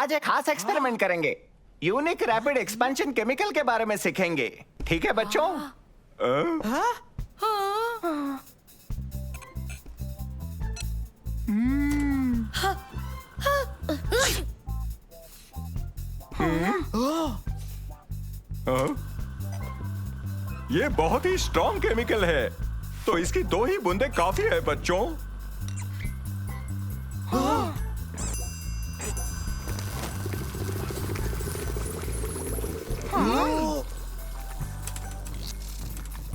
आज एक खास एक्सपेरिमेंट करेंगे। यूनिक रैपिड एक्सपेंशन केमिकल के बारे में सीखेंगे। ठीक है बच्चों? ये बहुत ही स्ट्रॉन्ग केमिकल है, तो इसकी 2 ही बूंदे काफी है बच्चों।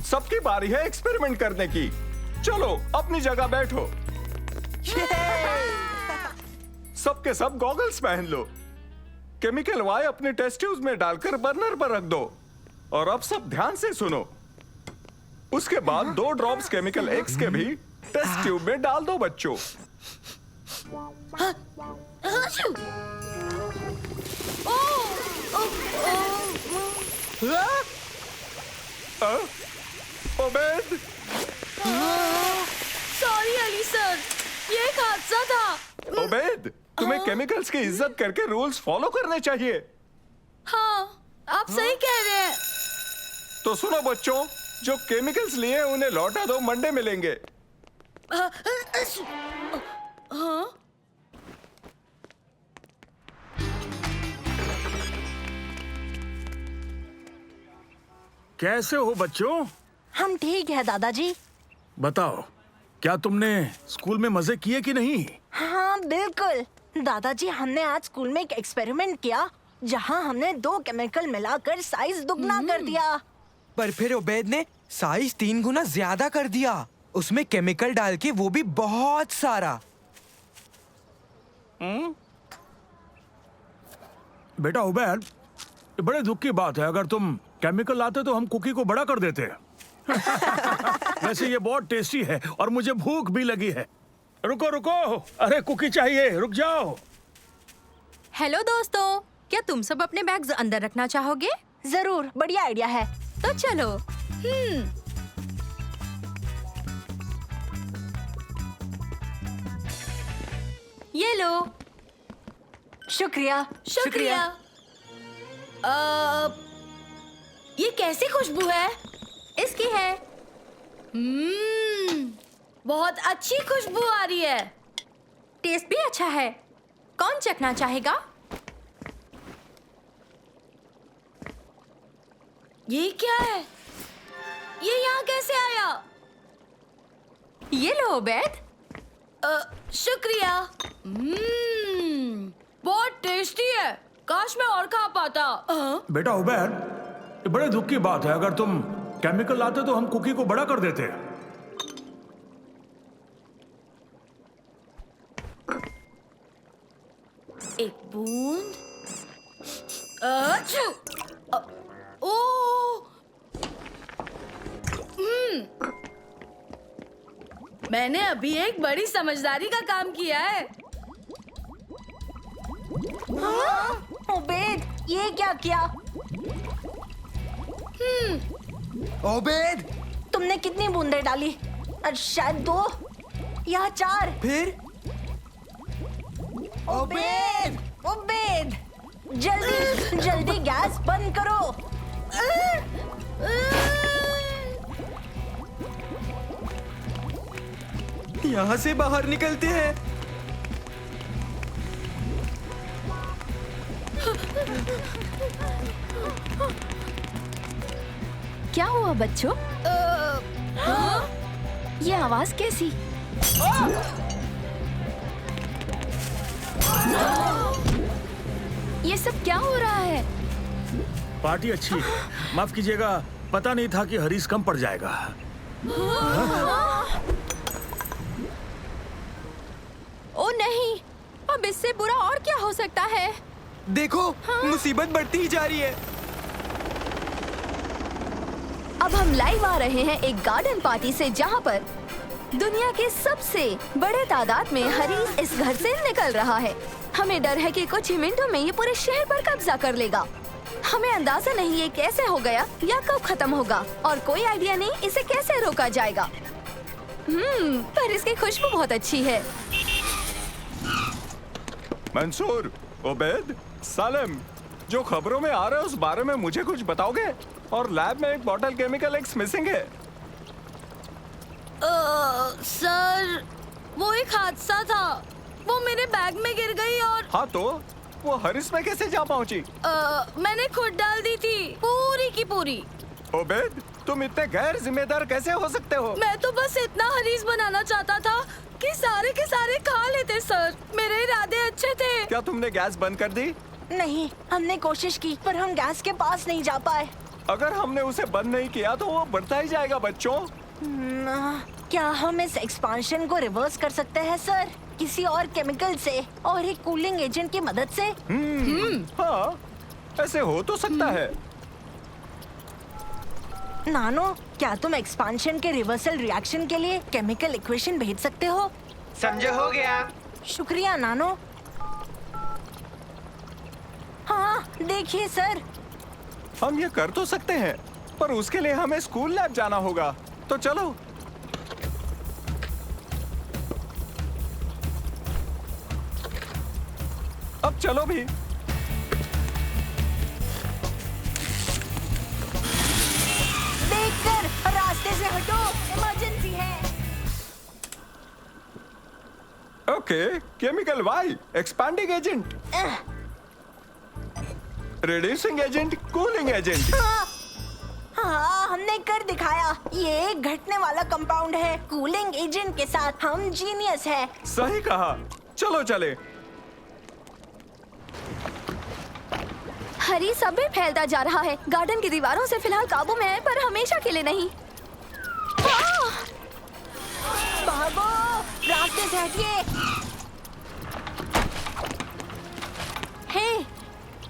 सबकी बारी है एक्सपेरिमेंट करने की। चलो अपनी जगह बैठो। सबके सब गॉगल्स पहन लो। केमिकल वाई अपने टेस्ट ट्यूब में डालकर बर्नर पर रख दो। और अब सब ध्यान से सुनो। उसके बाद 2 ड्रॉप्स केमिकल एक्स के भी टेस्ट ट्यूब में डाल दो बच्चों। ओबेद, सॉरी अली सर, ये एक हादसा था। ओबेद, तुम्हें केमिकल्स की इज्जत करके रूल्स फॉलो करने चाहिए। हाँ, आप सही कह रहे हैं। तो सुनो बच्चों, जो केमिकल्स लिए उन्हें लौटा दो, मंडे मिलेंगे। हाँ? कैसे हो बच्चों? हम ठीक है दादाजी। बताओ, क्या तुमने स्कूल में मजे किए कि नहीं? हाँ बिल्कुल दादाजी, हमने आज स्कूल में एक एक्सपेरिमेंट किया जहाँ हमने 2 केमिकल मिलाकर साइज दुगना कर दिया। पर फिर उबैद ने साइज 3 गुना ज्यादा कर दिया, उसमें केमिकल डाल के, वो भी बहुत सारा। बेटा उबैद, ये बड़े दुख की बात है। अगर तुम केमिकल लाते तो हम कुकी को बड़ा कर देते। वैसे ये बहुत टेस्टी है और मुझे भूख भी लगी है। रुको रुको, अरे कुकी चाहिए, रुक जाओ। हेलो दोस्तों, क्या तुम सब अपने बैग्स अंदर रखना चाहोगे? जरूर, बढ़िया आइडिया है। तो चलो। ये लो। शुक्रिया। शुक्रिया। ये कैसी खुशबू है? इसकी है। बहुत अच्छी खुशबू आ रही है। टेस्ट भी अच्छा है। कौन चखना चाहेगा? ये क्या है? ये यहाँ कैसे आया? ये लो उबैद। शुक्रिया। बहुत टेस्टी है। काश मैं और खा पाता। बेटा उबैद, ये बड़े दुख की बात है। अगर तुम केमिकल लाते तो हम कुकी को बड़ा कर देते। एक बूंद। अच्छू। ओह। मैंने अभी एक बड़ी समझदारी का काम किया है। उबैद, ये क्या किया? उबैद, तुमने कितनी बूंदे डाली? शायद 2 या 4। फिर उबैद, उबैद, जल्दी जल्दी गैस बंद करो। यहाँ से बाहर निकलते हैं। क्या हुआ बच्चों? ये आवाज कैसी? ये सब क्या हो रहा है? पार्टी अच्छी है। माफ कीजिएगा, पता नहीं था कि हरीश कम पड़ जाएगा। ओ नहीं, अब इससे बुरा और क्या हो सकता है? देखो, मुसीबत बढ़ती ही जा रही है। अब हम लाइव आ रहे हैं एक गार्डन पार्टी से, जहाँ पर दुनिया के सबसे बड़े तादाद में हरीश इस घर से निकल रहा है। हमें डर है कि कुछ ही मिनटों में ये पूरे शहर पर कब्जा कर लेगा। हमें अंदाजा नहीं ये कैसे हो गया या कब खत्म होगा, और कोई आइडिया नहीं इसे कैसे रोका जाएगा। पर इसकी खुशबू बहुत अच्छी है। मंसूर, ओबेद, सालेम, जो खबरों में आ रहा है उस बारे में मुझे कुछ बताओगे? और लैब में एक बॉटल केमिकल एक्स मिसिंग है। सर, वो एक हादसा था। वो मेरे बैग में गिर गई और हाँ तो वो हरिस में कैसे जा पहुंची? मैंने खुद डाल दी थी, पूरी की पूरी। ओबेद, तुम इतने गैर जिम्मेदार कैसे हो सकते हो? मैं तो बस इतना हरीस बनाना चाहता था कि सारे के सारे खा लेते सर। मेरे इरादे अच्छे थे। क्या तुमने गैस बंद कर दी? नहीं, हमने कोशिश की पर हम गैस के पास नहीं जा पाए। अगर हमने उसे बंद नहीं किया तो वो बढ़ता ही जाएगा बच्चों। क्या हम इस एक्सपांशन को रिवर्स कर सकते हैं सर? किसी और केमिकल से और एक कूलिंग एजेंट की मदद से? हाँ, ऐसे हो तो सकता है। नानो, क्या तुम एक्सपांशन के रिवर्सल रिएक्शन के लिए केमिकल इक्वेशन भेज सकते हो? समझो, हो गया। शुक्रिया नानो। हाँ, देखिए सर। हम ये कर तो सकते हैं, पर उसके लिए हमें स्कूल लैब जाना होगा। तो चलो। अब चलो भी। देखकर रास्ते से हटो, इमरजेंसी है। ओके, केमिकल वाई, expanding agent, reducing agent, cooling agent. हाँ, हमने कर दिखाया। ये एक घटने वाला कंपाउंड है। कूलिंग एजेंट के साथ हम जीनियस है। सही कहा। चलो चले। हरीस अब भी फैलता जा रहा है। गार्डन की दीवारों से फिलहाल काबू में है, पर हमेशा के लिए नहीं। भागो, रास्ते से हटिए। हे,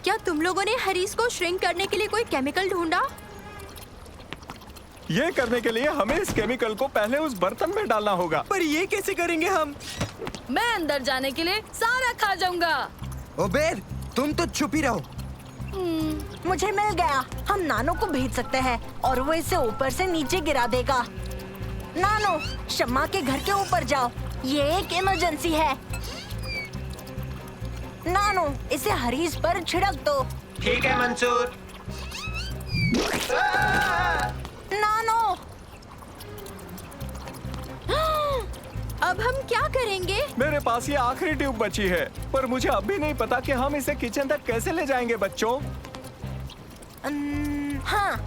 क्या तुम लोगों ने हरीस को श्रिंक करने के लिए कोई केमिकल ढूंढा? ये करने के लिए हमें इस केमिकल को पहले उस बर्तन में डालना होगा। पर ये कैसे करेंगे हम? मैं अंदर जाने के लिए सारा खा जाऊंगा। ओबेद, तुम तो चुप ही रहो। मुझे मिल गया। हम नानो को भेज सकते हैं और वो इसे ऊपर से नीचे गिरा देगा। नानो, शम्मा के घर के ऊपर जाओ। ये एक इमरजेंसी है। नानो, इसे हरीस पर छिड़क दो। ठीक है मंसूर। नानो, अब हम क्या करेंगे? मेरे पास ये आखिरी ट्यूब बची है, पर मुझे अभी नहीं पता कि हम इसे किचन तक कैसे ले जाएंगे बच्चों। हाँ,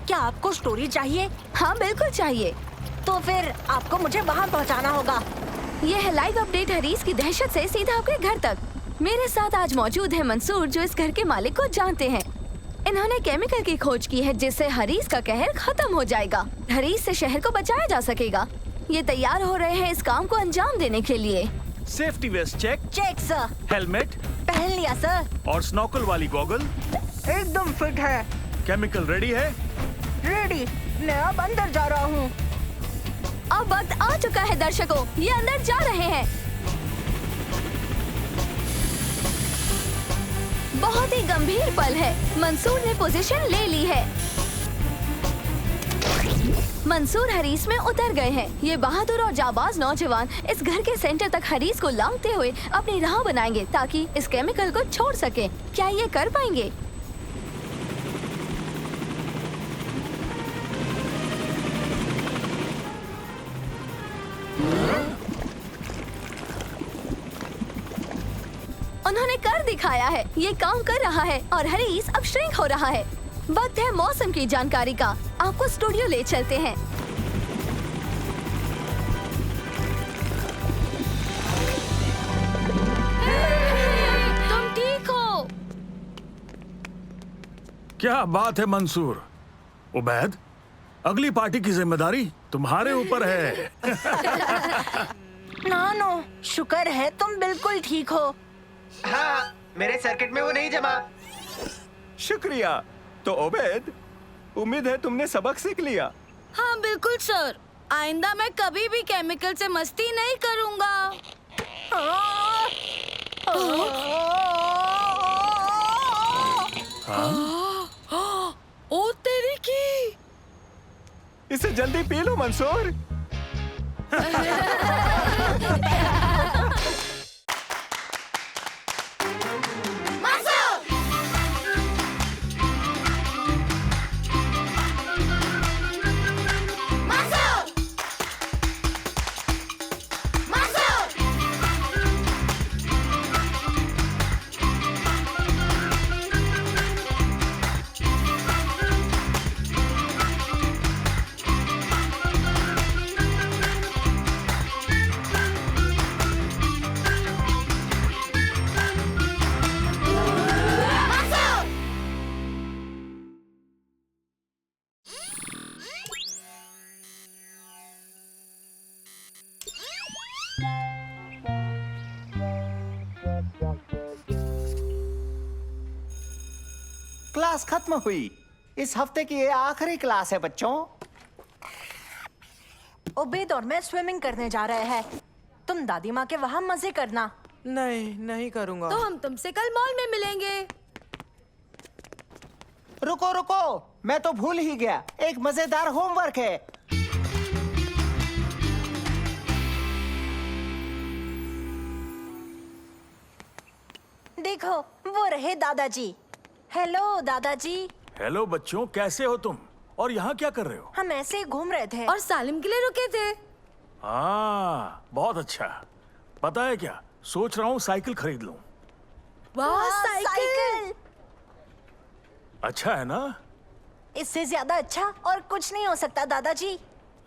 क्या आपको स्टोरी चाहिए? हाँ, बिल्कुल चाहिए। तो फिर आपको मुझे वहाँ पहुँचाना होगा। ये है लाइव अपडेट हरीस की दहशत से सीधा आपके घर तक। मेरे साथ आज मौजूद है मंसूर, जो इस घर के मालिक को जानते हैं। इन्होंने केमिकल की खोज की है जिससे हरीस का कहर खत्म हो जाएगा। हरीस से शहर को बचाया जा सकेगा। ये तैयार हो रहे हैं इस काम को अंजाम देने के लिए। Safety vest check, check sir. Helmet पहन लिया सर। और स्नॉकल वाली गॉगल। एकदम फिट है। केमिकल रेडी है? रेडी। मैं अब अंदर जा रहा हूँ। अब वक्त आ चुका है दर्शकों, ये अंदर जा रहे हैं। बहुत ही गंभीर पल है। मंसूर ने पोजीशन ले ली है। मंसूर हरीस में उतर गए हैं। ये बहादुर और जाबाज नौजवान इस घर के सेंटर तक हरीस को लांघते हुए अपनी राह बनाएंगे ताकि इस केमिकल को छोड़ सके। क्या ये कर पाएंगे? उन्होंने कर दिखाया है। ये काम कर रहा है और हरीस अब श्रिंक हो रहा है। वक्त है मौसम की जानकारी का। आपको स्टूडियो ले चलते हैं। तुम ठीक हो? क्या बात है मंसूर। उबैद, अगली पार्टी की जिम्मेदारी तुम्हारे ऊपर है। नानो, शुक्र है तुम बिल्कुल ठीक हो। हाँ, मेरे सर्किट में वो नहीं जमा। शुक्रिया। तो ओबेद, उम्मीद है तुमने सबक सीख लिया। हाँ बिल्कुल सर। आइंदा मैं कभी भी केमिकल से मस्ती नहीं करूँगा। ओ तेरी की! इसे जल्दी पी लो मंसूर। क्लास खत्म हुई। इस हफ्ते की ये आखिरी क्लास है बच्चों। उबैद और मैं स्विमिंग करने जा रहे हैं। तुम दादी माँ के वहाँ मजे करना। नहीं, नहीं करूँगा। तो हम तुमसे कल मॉल में मिलेंगे। रुको रुको, मैं तो भूल ही गया, एक मजेदार होमवर्क है। देखो, वो रहे दादाजी। हेलो दादाजी। हेलो बच्चों, कैसे हो तुम? और यहाँ क्या कर रहे हो? हम ऐसे ही घूम रहे थे। और सालिम के लिए रुके थे। हाँ, बहुत अच्छा। पता है क्या, सोच रहा हूँ साइकिल खरीद लूं। वाह, साइकिल। अच्छा है ना? इससे ज्यादा अच्छा और कुछ नहीं हो सकता दादाजी।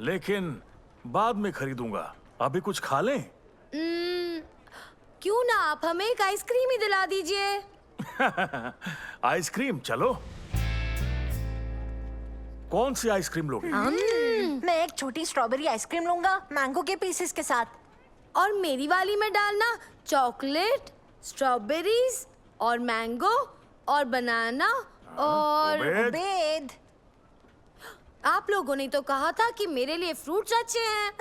लेकिन बाद में खरीदूंगा, अभी कुछ खा लें। क्यों ना आप हमें एक आइसक्रीम ही दिला दीजिए। आइसक्रीम, चलो। कौन सी आइसक्रीम लोगे? मैं एक छोटी स्ट्रॉबेरी आइसक्रीम लूंगा, मैंगो के पीसेस के साथ। और मेरी वाली में डालना चॉकलेट, स्ट्रॉबेरीज और मैंगो और बनाना और उबैद, उबैद। आप लोगों ने तो कहा था कि मेरे लिए फ्रूट्स अच्छे हैं।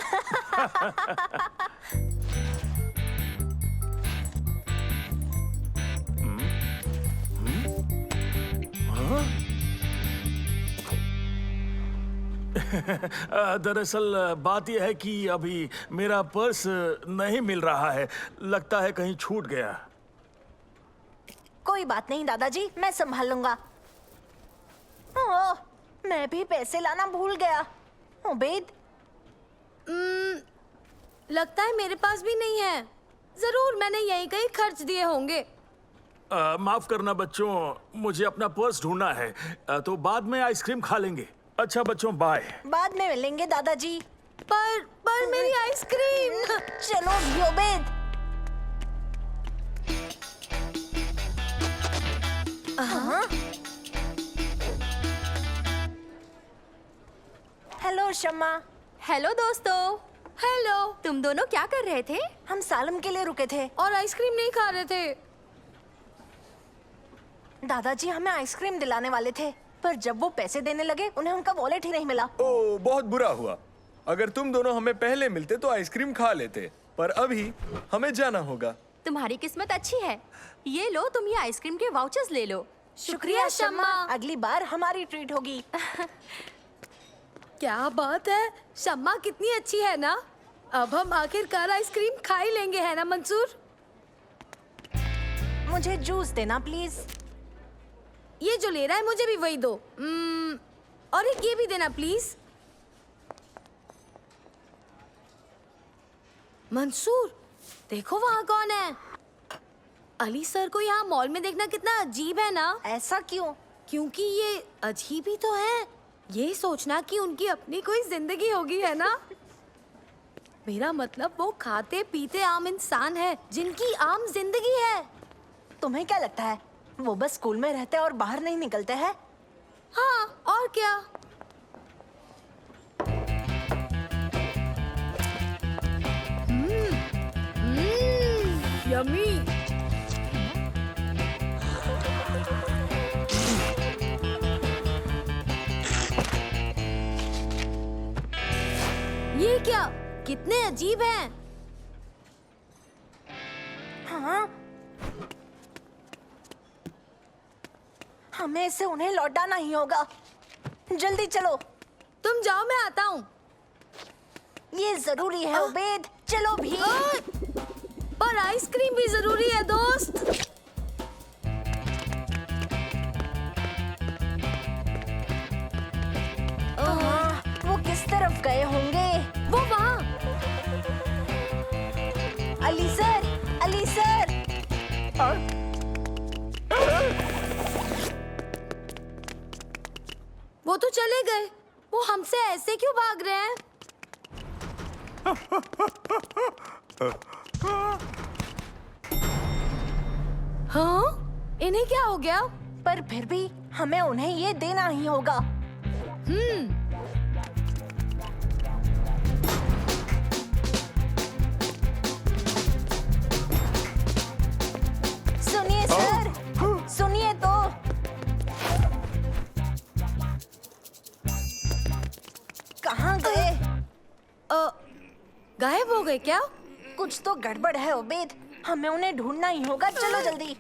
दरअसल बात यह है कि अभी मेरा पर्स नहीं मिल रहा है, लगता है कहीं छूट गया। कोई बात नहीं दादाजी, मैं संभाल लूंगा। ओह, मैं भी पैसे लाना भूल गया। उबैद, लगता है मेरे पास भी नहीं है। जरूर मैंने यहीं कहीं खर्च दिए होंगे। माफ करना बच्चों, मुझे अपना पर्स ढूंढना है। तो बाद में आइसक्रीम खा लेंगे। अच्छा बच्चों, बाय। बाद में मिलेंगे दादाजी। पर मेरी आइसक्रीम। चलो भी उबैद। हेलो शम्मा। हेलो दोस्तों। हेलो। तुम दोनों क्या कर रहे थे? हम सालम के लिए रुके थे। और आइसक्रीम नहीं खा रहे थे। दादाजी हमें आइसक्रीम दिलाने वाले थे, पर जब वो पैसे देने लगे उन्हें उनका वॉलेट ही नहीं मिला। ओ, बहुत बुरा हुआ। अगर तुम दोनों हमें पहले मिलते तो आइसक्रीम खा लेते, पर अभी हमें जाना होगा। तुम्हारी किस्मत अच्छी है। ये लो, तुम ये आइसक्रीम के वाउचर्स ले लो। शुक्रिया शम्मा। अगली बार हमारी ट्रीट होगी। क्या बात है, शम्मा कितनी अच्छी है ना। अब हम आखिरकार आइसक्रीम खा ही लेंगे, है ना मंसूर? मुझे जूस देना प्लीज। ये जो ले रहा है मुझे भी वही दो। और एक ये भी देना प्लीज। मंसूर, देखो वहाँ कौन है। अली सर को यहाँ मॉल में देखना कितना अजीब है ना। ऐसा क्यों? क्योंकि ये अजीब ही तो है। ये सोचना कि उनकी अपनी कोई जिंदगी होगी, है ना। मेरा मतलब वो खाते पीते आम इंसान है जिनकी आम जिंदगी है। तुम्हें क्या लगता है वो बस स्कूल में रहते और बाहर नहीं निकलते हैं? हाँ, और क्या। यम्मी। ये क्या, कितने अजीब हैं। हाँ, हमें इसे उन्हें लौटाना ही होगा। जल्दी चलो। तुम जाओ, मैं आता हूँ। ये जरूरी है उबैद, चलो भी। पर आइसक्रीम भी जरूरी है दोस्त। वो किस तरफ गए होंगे? वो वहाँ। Ali sir, Ali sir. वो तो चले गए। वो हमसे ऐसे क्यों भाग रहे हैं? हाँ? इन्हें क्या हो गया? पर फिर भी हमें उन्हें ये देना ही होगा। सुनिए सर, सुनिए तो। गए क्या? कुछ तो गड़बड़ है उबैद, हमें उन्हें ढूंढना ही होगा। चलो जल्दी।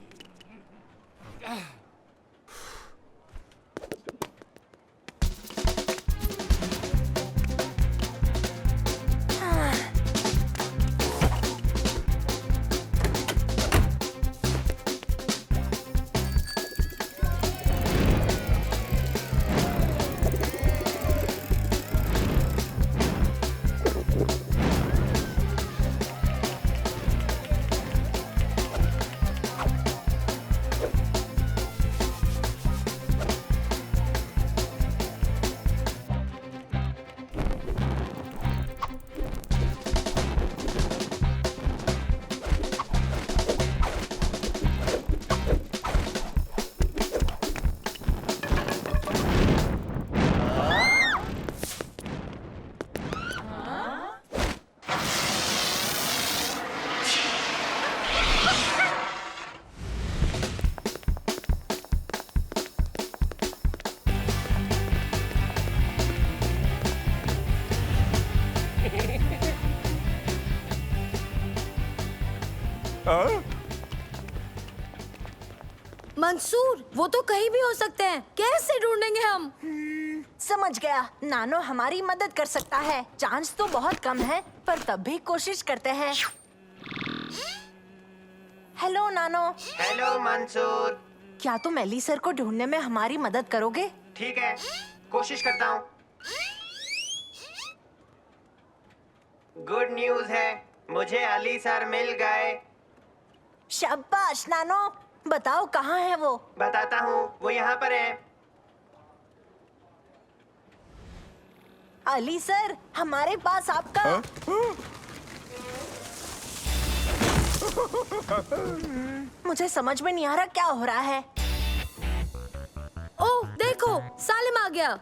हाँ? मंसूर, वो तो कहीं भी हो सकते हैं, कैसे ढूंढेंगे हम? समझ गया, नानो हमारी मदद कर सकता है। चांस तो बहुत कम है, पर तब भी कोशिश करते हैं। हेलो नानो। हेलो मंसूर। क्या तुम एली सर को ढूंढने में हमारी मदद करोगे? ठीक है, कोशिश करता हूँ। गुड न्यूज़ है, मुझे अली सर मिल गए। शाबाश नानो, बताओ कहाँ है वो? बताता हूँ, वो यहाँ पर है। अली सर, हमारे पास आपका मुझे समझ में नहीं आ रहा क्या हो रहा है। ओह देखो, सालिम आ गया।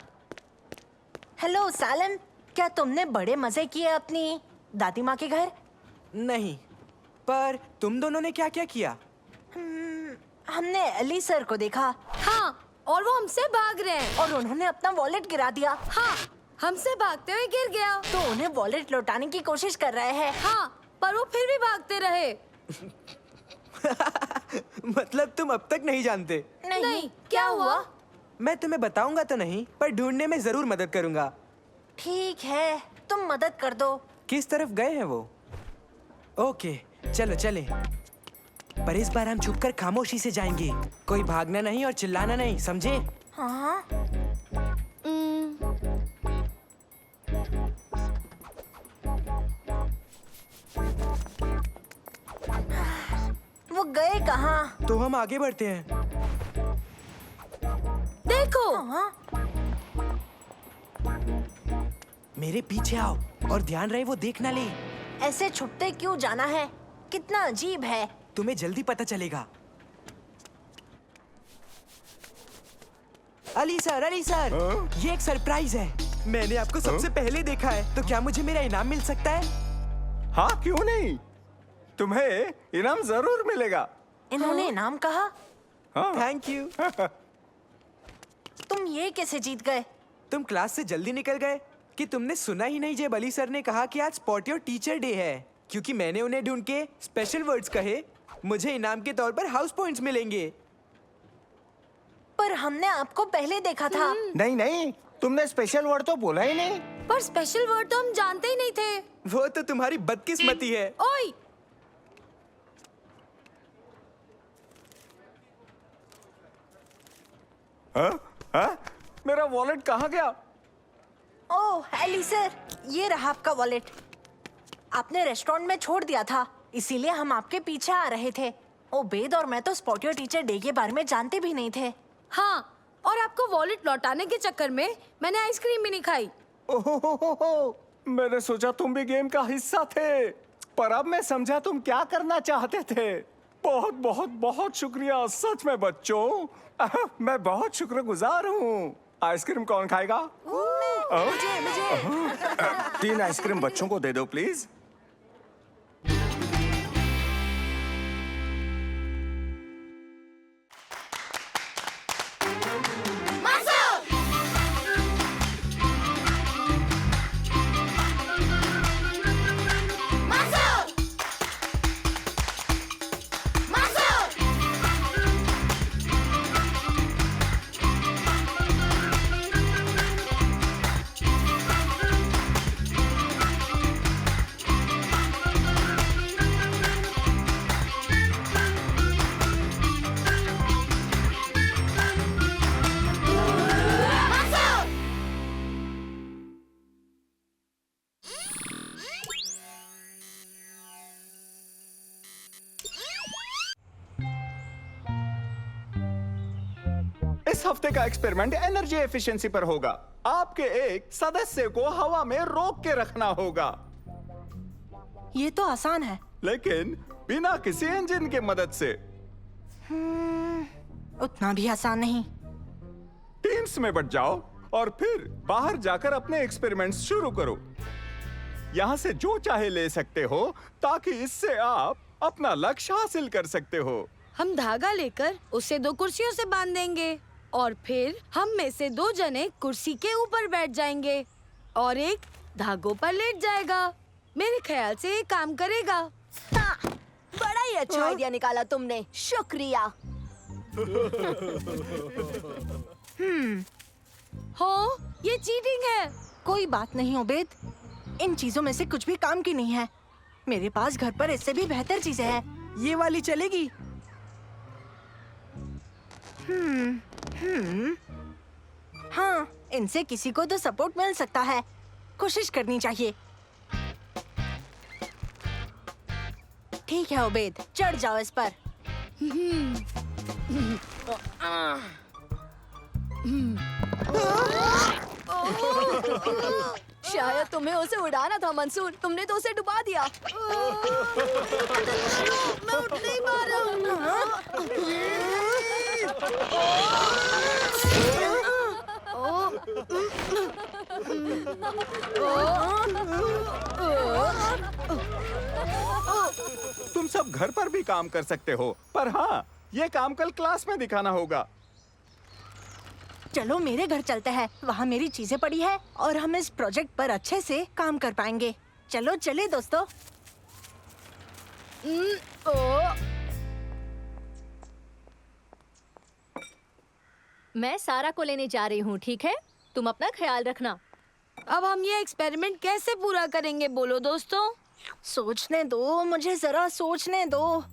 हेलो सालिम, क्या तुमने बड़े मजे किए अपनी दादी माँ के घर? नहीं, पर तुम दोनों ने क्या क्या किया? हमने अली सर को देखा हाँ, और वो हमसे भाग रहे हैं। और उन्होंने अपना वॉलेट गिरा दिया। हाँ, हमसे भागते हुए गिर गया। तो उन्हें वॉलेट लौटाने की कोशिश कर रहे हैं। हाँ, पर वो फिर भी भागते रहे। मतलब तुम अब तक नहीं जानते? नहीं, क्या हुआ? मैं तुम्हें बताऊंगा तो नहीं, पर ढूंढने में जरूर मदद करूंगा। ठीक है, तुम मदद कर दो। किस तरफ गए हैं वो? ओके, चलो चले। पर इस बार हम छुपकर खामोशी से जाएंगे। कोई भागना नहीं और चिल्लाना नहीं, समझे? हाँ, वो गए कहाँ? तो हम आगे बढ़ते हैं। देखो, हाँ, मेरे पीछे आओ और ध्यान रहे वो देख ना ले। ऐसे छुपते क्यों जाना है? कितना अजीब है। तुम्हें जल्दी पता चलेगा। अली सर, ये एक सरप्राइज है। मैंने आपको सबसे पहले देखा है, तो क्या मुझे मेरा इनाम मिल सकता है? हाँ, क्यों नहीं? तुम्हें इनाम जरूर मिलेगा। इन्होंने इनाम कहा? हाँ। Thank you. तुम ये कैसे जीत गए? तुम क्लास से जल्दी निकल गए कि तुमने सुना ही नहीं जब अली सर ने कहा कि आज स्पॉट योर टीचर डे है। क्योंकि मैंने उन्हें ढूंढ के स्पेशल वर्ड्स कहे, मुझे इनाम के तौर पर हाउस पॉइंट्स मिलेंगे। पर हमने आपको पहले देखा था। नहीं नहीं, तुमने स्पेशल वर्ड तो बोला ही नहीं। पर स्पेशल वर्ड तो हम जानते ही नहीं थे। वो तो तुम्हारी बदकिस्मती है। ओए, हाँ? हाँ? मेरा वॉलेट कहाँ गया? ओह एली सर, ये रहा आपका वॉलेट। आपने रेस्टोरेंट में छोड़ दिया था, इसीलिए हम आपके पीछे आ रहे थे। उबैद और मैं तो स्पॉट योर टीचर डे के बारे में जानते भी नहीं थे। हाँ, और आपको वॉलेट लौटाने के चक्कर में मैंने आइसक्रीम भी नहीं खाई। ओहो, मैंने सोचा तुम भी गेम का हिस्सा थे, पर अब मैं समझा तुम क्या करना चाहते थे। बहुत बहुत बहुत शुक्रिया, सच में बच्चों। मैं बहुत शुक्रगुजार हूँ। आइसक्रीम कौन खाएगा? मुझे 3 आइसक्रीम बच्चों को दे दो प्लीज। इस हफ्ते का एक्सपेरिमेंट एनर्जी एफिशिएंसी पर होगा। आपके एक सदस्य को हवा में रोक के रखना होगा, ये तो आसान है। लेकिन बिना किसी इंजन की मदद से। उतना भी आसान नहीं। टीम्स में बट जाओ और फिर बाहर जाकर अपने एक्सपेरिमेंट्स शुरू करो। यहाँ से जो चाहे ले सकते हो ताकि इससे आप अपना लक्ष्य हासिल कर सकते हो। हम धागा लेकर उसे 2 कुर्सियों से बांध देंगे और फिर हम में से 2 जने कुर्सी के ऊपर बैठ जाएंगे और एक धागों पर लेट जाएगा। मेरे ख्याल से ये काम करेगा। हाँ, बड़ा ही अच्छा आइडिया निकाला तुमने, शुक्रिया। हो, ये चीटिंग है। कोई बात नहीं ओबेद, इन चीजों में से कुछ भी काम की नहीं है। मेरे पास घर पर इससे भी बेहतर चीजें हैं। ये वाली चलेगी? हाँ, इनसे किसी को तो सपोर्ट मिल सकता है। कोशिश करनी चाहिए। ठीक है ओबेद, चढ़ जाओ इस पर। शायद तुम्हें उसे उड़ाना था मंसूर, तुमने तो उसे डुबा दिया। मैं उठ नहीं पा रहा तुम सब घर पर भी काम कर सकते हो, पर हाँ, ये काम कल क्लास में दिखाना होगा। चलो मेरे घर चलते हैं, वहाँ मेरी चीजें पड़ी है और हम इस प्रोजेक्ट पर अच्छे से काम कर पाएंगे। चलो चले दोस्तों। मैं सारा को लेने जा रही हूँ, ठीक है? तुम अपना ख्याल रखना। अब हम ये एक्सपेरिमेंट कैसे पूरा करेंगे बोलो दोस्तों? सोचने दो, मुझे जरा सोचने दो।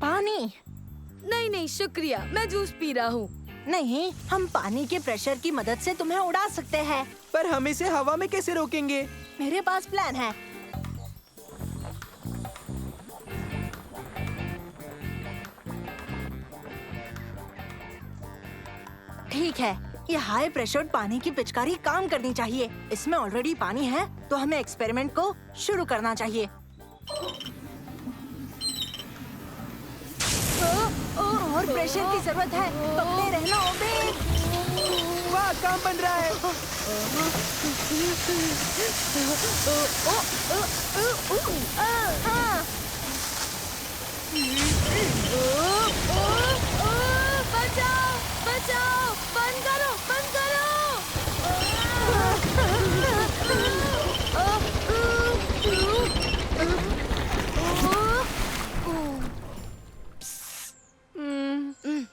पानी? नहीं नहीं शुक्रिया, मैं जूस पी रहा हूँ। नहीं, हम पानी के प्रेशर की मदद से तुम्हें उड़ा सकते हैं। पर हम इसे हवा में कैसे रोकेंगे? मेरे पास प्लान है। ठीक है, ये हाई प्रेशर पानी की पिचकारी काम करनी चाहिए। इसमें ऑलरेडी पानी है, तो हमें एक्सपेरिमेंट को शुरू करना चाहिए। और प्रेशर की जरूरत है। पकड़े रहना ओबेद। वाह, काम बन रहा है। हाँ। बचाओ बचाओ, बंद करो बंद करो।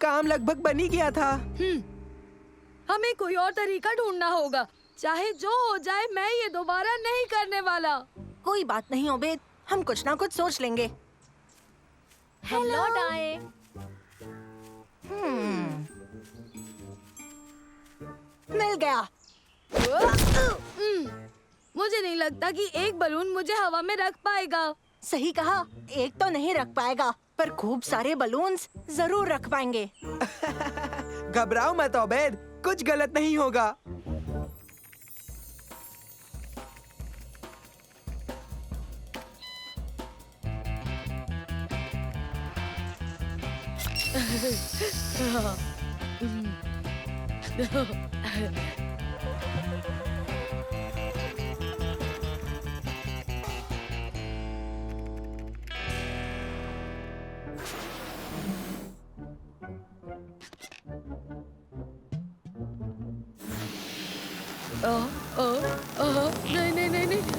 काम लगभग बन ही गया था। हमें कोई और तरीका ढूंढना होगा। चाहे जो हो जाए, मैं ये दोबारा नहीं करने वाला। कोई बात नहीं ओबेद, हम कुछ ना कुछ सोच लेंगे। हम लौट आए। मिल गया। मुझे नहीं लगता कि एक बलून मुझे हवा में रख पाएगा। सही कहा, एक तो नहीं रख पाएगा, पर खूब सारे बलून्स जरूर रख पाएंगे। घबराओ मत ओबेद, कुछ गलत नहीं होगा। नहीं नहीं नहीं नहीं नहीं।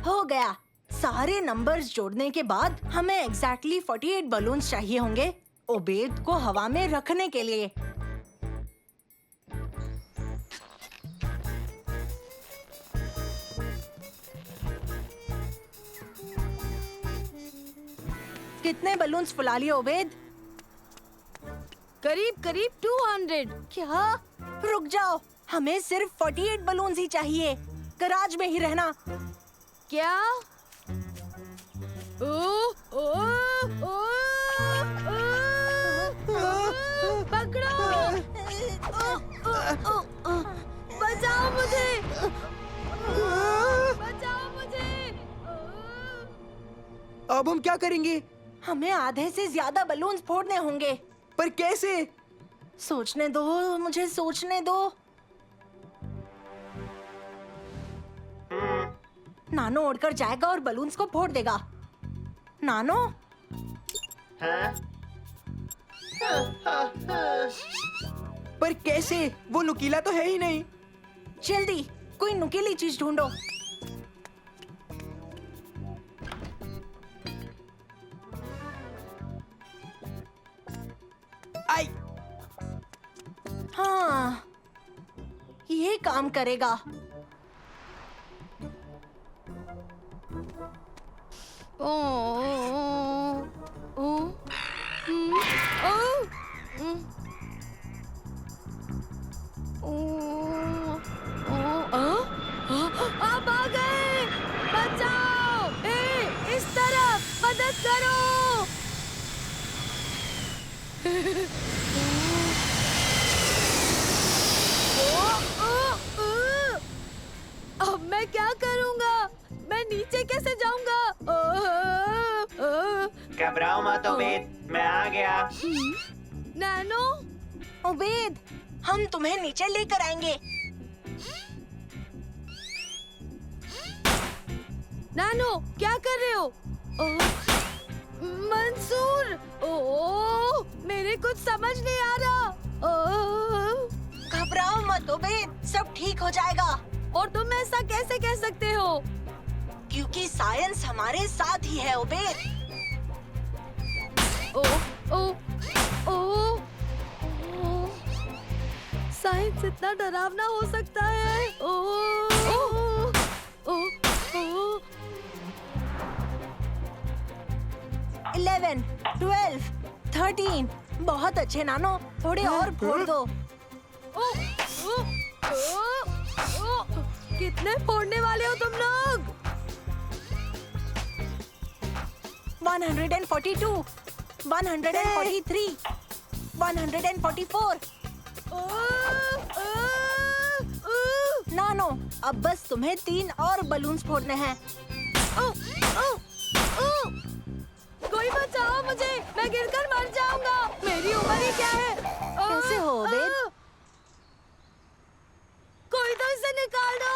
हो गया। सारे नंबर्स जोड़ने के बाद हमें एग्जैक्टली 48 बलून्स चाहिए होंगे ओबेद को हवा में रखने के लिए। कितने बलून्स फुला लिए ओबेद? करीब करीब 200। क्या? रुक जाओ, हमें सिर्फ 48 बलून्स ही चाहिए। गराज में ही रहना। क्या? ओ, ओ, ओ, पकड़ो! बचाओ मुझे! बचाओ मुझे! अब हम क्या करेंगे? हमें आधे से ज्यादा बलून्स फोड़ने होंगे। पर कैसे? सोचने दो, मुझे सोचने दो। नानो उड़कर जाएगा और बलून्स को फोड़ देगा। नानो? पर कैसे? वो नुकीला तो है ही नहीं। जल्दी कोई नुकीली चीज ढूंढो। आई! हाँ, ये काम करेगा। ओ, ओ, ओ, आप आ गए! बचाओ! इस तरफ मदद करो! अब मैं क्या करूंगा? मैं नीचे कैसे जाऊंगा? घबराओ मत ओबेद, मैं आ गया। नैनो? उबेद, हम तुम्हें नीचे लेकर आएंगे। नैनो, क्या कर रहे हो? मंसूर! मेरे कुछ समझ नहीं आ रहा। घबराओ मत उबेद, सब ठीक हो जाएगा। और तुम ऐसा कैसे कह सकते हो? क्योंकि साइंस हमारे साथ ही है उबेद। ओ, ओ, ओ, ओ, साइंस इतना डरावना हो सकता है। ओ, ओ, ओ, ओ, 11, 12, 13। बहुत अच्छे नानो, थोड़े और फोड़ दो। ओ, ओ, ओ, ओ, कितने फोड़ने वाले हो तुम लोग? 142, 143, 144। नानो, अब बस तुम्हें 3 और बलून्स फोड़ने हैं। कोई बचाओ मुझे! मैं गिरकर मर जाऊंगा। मेरी उम्र ही क्या है? कैसे हो उबेद? कोई तो इसे निकाल दो!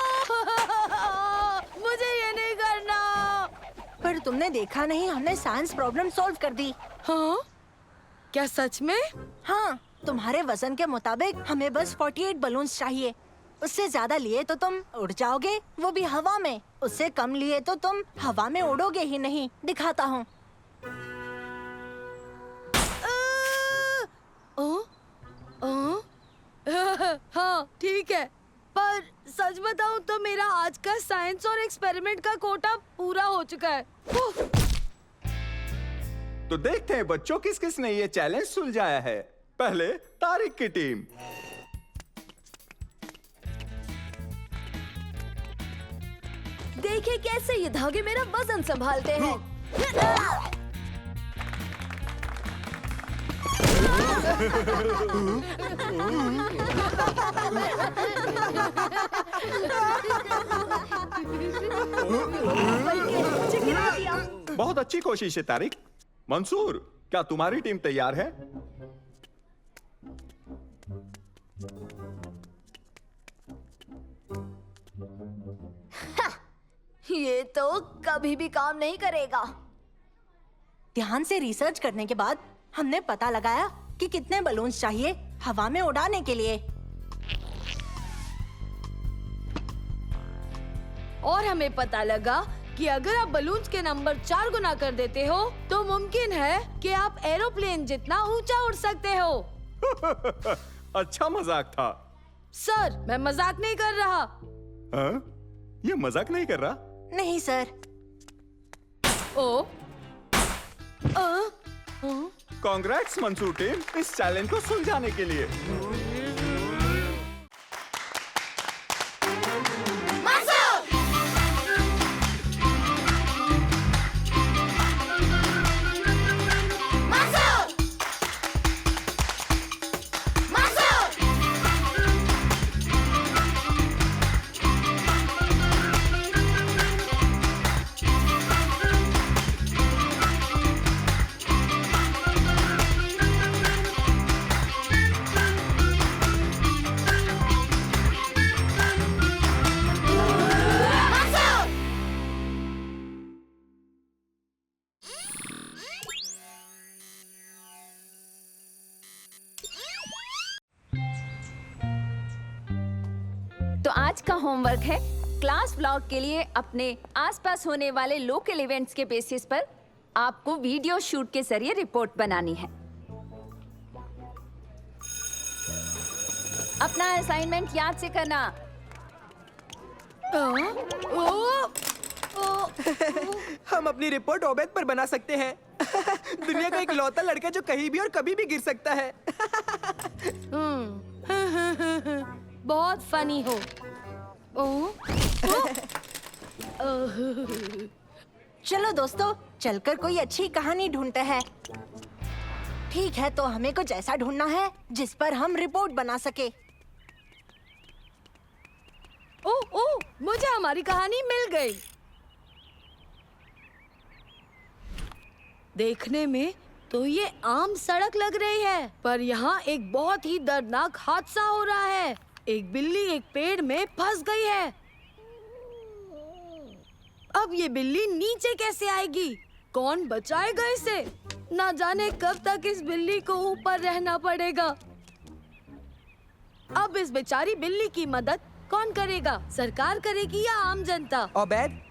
मुझे ये नहीं करना। पर तुमने देखा नहीं, हमने साइंस प्रॉब्लम सॉल्व कर दी। हाँ? क्या सच में? हाँ, तुम्हारे वजन के मुताबिक हमें बस 48 बलून्स चाहिए। उससे ज्यादा लिए तो तुम उड़ जाओगे, वो भी हवा में। उससे कम लिए तो तुम हवा में उड़ोगे ही नहीं। दिखाता हूँ। हाँ, ठीक है। पर सच बताऊं तो मेरा आज का साइंस और एक्सपेरिमेंट का कोटा पूरा हो चुका है। तो देखते हैं बच्चों किस किस ने ये चैलेंज सुलझाया है। पहले तारिक की टीम। देखिए कैसे ये धागे मेरा वजन संभालते हैं। बहुत अच्छी कोशिश है तारिक। मंसूर, क्या तुम्हारी टीम तैयार है? ये तो कभी भी काम नहीं करेगा। ध्यान से रिसर्च करने के बाद हमने पता लगाया कि कितने बलून्स चाहिए हवा में उड़ाने के लिए। और हमें पता लगा कि अगर आप बलून्स के नंबर 4 गुना कर देते हो तो मुमकिन है कि आप एरोप्लेन जितना ऊंचा उड़ सकते हो। अच्छा मजाक था। सर, मैं मजाक नहीं कर रहा। हाँ? ये मजाक नहीं कर रहा? नहीं सर। ओ, कांग्रेट्स मंसूर टीम, इस चैलेंज को सुलझाने के लिए। तो आज का होमवर्क है क्लास व्लॉग के लिए अपने आसपास होने वाले लोकल इवेंट्स के बेसिस पर आपको वीडियो शूट के जरिए रिपोर्ट बनानी है। अपना असाइनमेंट याद से करना। हम अपनी रिपोर्ट ओबेद पर बना सकते हैं। दुनिया का इकलौता लड़का जो कहीं भी और कभी भी गिर सकता है। बहुत फनी हो। चलो दोस्तों, चलकर कोई अच्छी कहानी ढूंढते हैं। ठीक है, तो हमें कुछ ऐसा ढूंढना है जिस पर हम रिपोर्ट बना सके। ओह, मुझे हमारी कहानी मिल गई। देखने में तो ये आम सड़क लग रही है, पर यहाँ एक बहुत ही दर्दनाक हादसा हो रहा है। एक बिल्ली एक पेड़ में फंस गई है। अब ये बिल्ली नीचे कैसे आएगी? कौन बचाएगा इसे? ना जाने कब तक इस बिल्ली को ऊपर रहना पड़ेगा। अब इस बेचारी बिल्ली की मदद कौन करेगा? सरकार करेगी या आम जनता? ओबेद,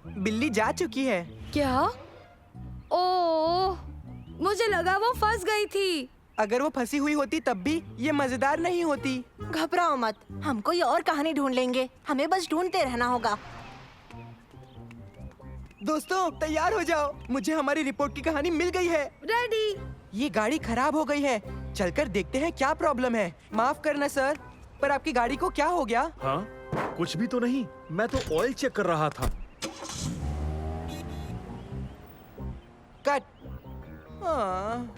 बिल्ली जा चुकी है। क्या? ओह, मुझे लगा वो फंस गई थी। अगर वो फंसी हुई होती तब भी ये मजेदार नहीं होती। घबराओ मत, हम कोई और कहानी ढूंढ लेंगे। हमें बस ढूंढते रहना होगा। दोस्तों तैयार हो जाओ, मुझे हमारी रिपोर्ट की कहानी मिल गई है। रेडी। ये गाड़ी खराब हो गई है, चलकर देखते हैं क्या प्रॉब्लम है। माफ करना सर, पर आपकी गाड़ी को क्या हो गया? हाँ, कुछ भी तो नहीं, मैं तो ऑयल चेक कर रहा था। कट। हाँ।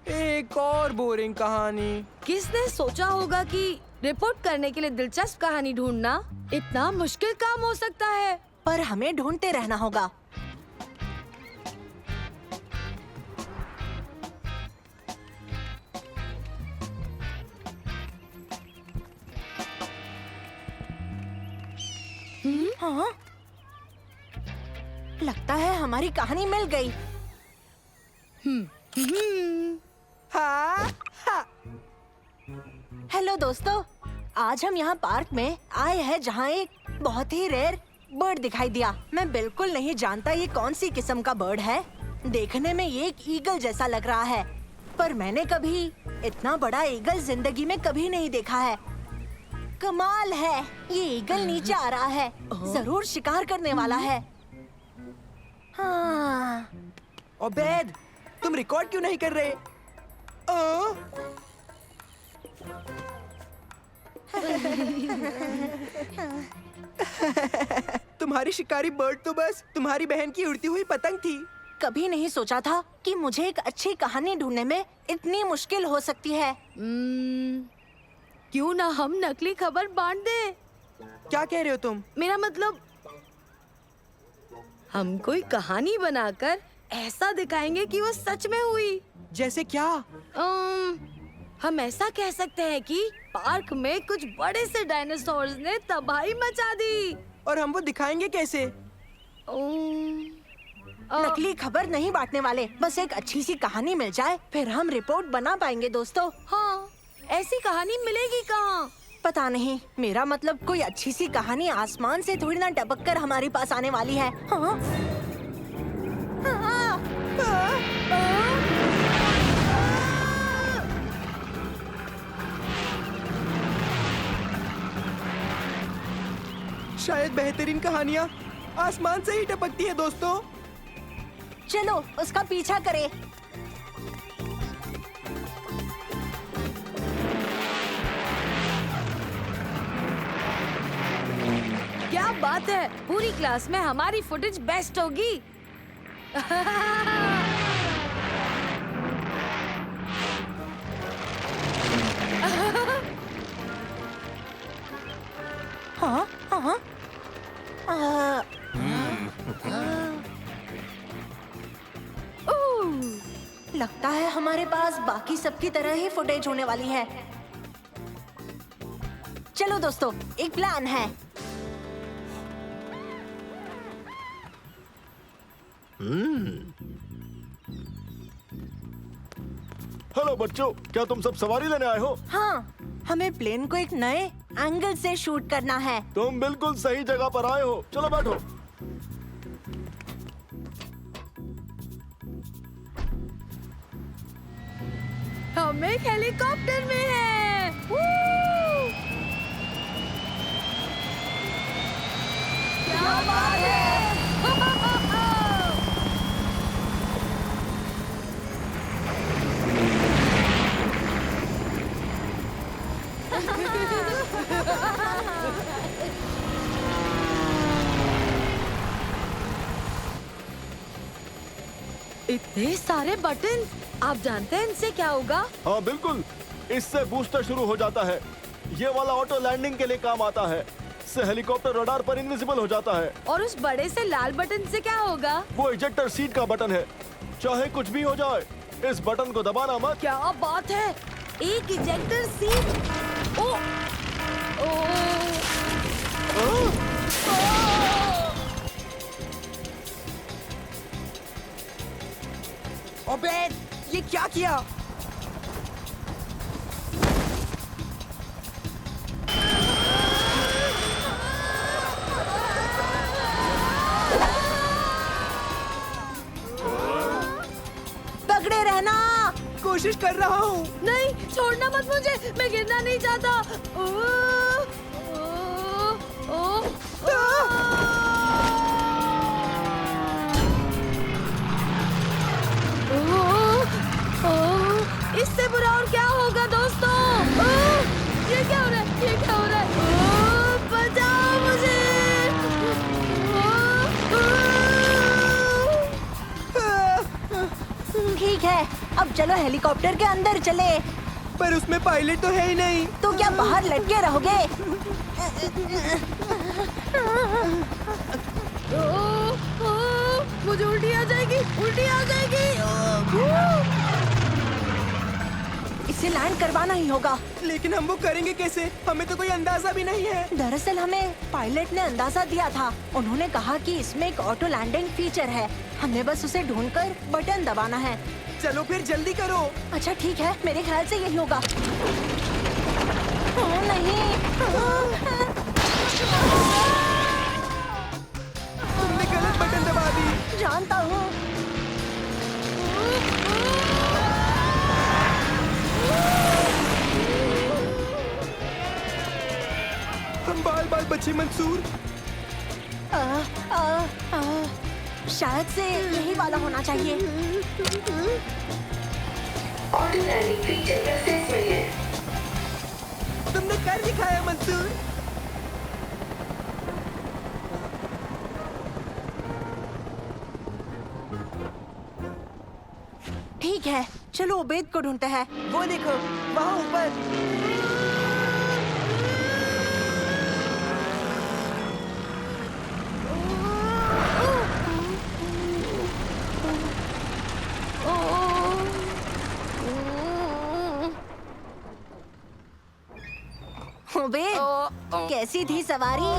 एक और बोरिंग कहानी। किसने सोचा होगा कि रिपोर्ट करने के लिए दिलचस्प कहानी ढूंढना इतना मुश्किल काम हो सकता है? पर हमें ढूंढते रहना होगा। हाँ, लगता है हमारी कहानी मिल गई। हाँ, हाँ। हेलो दोस्तों, आज हम यहाँ पार्क में आए हैं जहाँ एक बहुत ही रेयर बर्ड दिखाई दिया। मैं बिल्कुल नहीं जानता ये कौन सी किस्म का बर्ड है। देखने में ये एक ईगल जैसा लग रहा है, पर मैंने कभी इतना बड़ा ईगल जिंदगी में कभी नहीं देखा है। कमाल है, ये ईगल नीचे आ रहा है, जरूर शिकार करने वाला है। हाँ। ओबेद, तुम रिकॉर्ड क्यों नहीं कर रहे? तुम्हारी शिकारी बर्ड तो बस तुम्हारी बहन की उड़ती हुई पतंग थी। कभी नहीं सोचा था कि मुझे एक अच्छी कहानी ढूंढने में इतनी मुश्किल हो सकती है। क्यों ना हम नकली खबर बांट दें? क्या कह रहे हो तुम? मेरा मतलब, हम कोई कहानी बनाकर ऐसा दिखाएंगे कि वो सच में हुई। जैसे क्या? हम ऐसा कह सकते हैं कि पार्क में कुछ बड़े से डायनासोर्स ने तबाही मचा दी। और हम वो दिखाएंगे कैसे? नकली खबर नहीं बांटने वाले, बस एक अच्छी सी कहानी मिल जाए, फिर हम रिपोर्ट बना पाएंगे दोस्तों। हाँ, ऐसी कहानी मिलेगी कहाँ? पता नहीं, मेरा मतलब कोई अच्छी सी कहानी आसमान से थोड़ी ना टपक कर हमारे पास आने वाली है। हाँ? शायद बेहतरीन कहानियाँ आसमान से ही टपकती है दोस्तों। चलो उसका पीछा करें। क्या बात है, पूरी क्लास में हमारी फुटेज बेस्ट होगी। हाँ हाँ लगता है हमारे पास बाकी सबकी तरह ही फुटेज होने वाली है। चलो दोस्तों, एक प्लान है। हेलो बच्चों, क्या तुम सब सवारी लेने आए हो? हाँ, हमें प्लेन को एक नए एंगल से शूट करना है। तुम बिल्कुल सही जगह पर आए हो। चलो बैठो। हम एक हेलीकॉप्टर में हैं। क्या बात है? इतने सारे बटन, आप जानते हैं इनसे क्या होगा? हाँ बिल्कुल, इससे बूस्टर शुरू हो जाता है। ये वाला ऑटो लैंडिंग के लिए काम आता है। इससे हेलीकॉप्टर रडार पर इनविजिबल हो जाता है। और उस बड़े से लाल बटन से क्या होगा? वो इजेक्टर सीट का बटन है। चाहे कुछ भी हो जाए, इस बटन को दबाना मत। क्या बात है, एक इजेक्टर सीट। ओ, ओ, अबे ये क्या किया? पकड़े रहना। कोशिश कर रहा हूँ। नहीं, छोड़ना मत मुझे, मैं गिरना नहीं चाहता। ओ, ओ, ओ, इससे बुरा और क्या होगा दोस्तों? ये क्या हो रहा है? ये क्या हो रहा है? बचाओ मुझे! ठीक है, अब चलो हेलीकॉप्टर के अंदर चले। पर उसमें पायलट तो है ही नहीं। तो क्या बाहर लटके रहोगे? मुझे उल्टी आ जाएगी, उल्टी आ जाएगी। इसे लैंड करवाना ही होगा। लेकिन हम वो करेंगे कैसे? हमें तो कोई अंदाजा भी नहीं है। दरअसल हमें पायलट ने अंदाजा दिया था। उन्होंने कहा कि इसमें एक ऑटो लैंडिंग फीचर है। हमें बस उसे ढूंढकर बटन दबाना है। चलो फिर जल्दी करो। अच्छा ठीक है, मेरे ख्याल से यही होगा। नहीं, तुमने गलत बटन दबा दी। जानता हूँ। हम बाल बाल बचे मंसूर। आ, आ, आ, शायद से यही वाला होना चाहिए। तुमने कर दिखाया मंसूर। ठीक है, चलो उबैद को ढूंढते हैं। वो देखो, वहाँ ऊपर। उबैद, कैसी थी सवारी?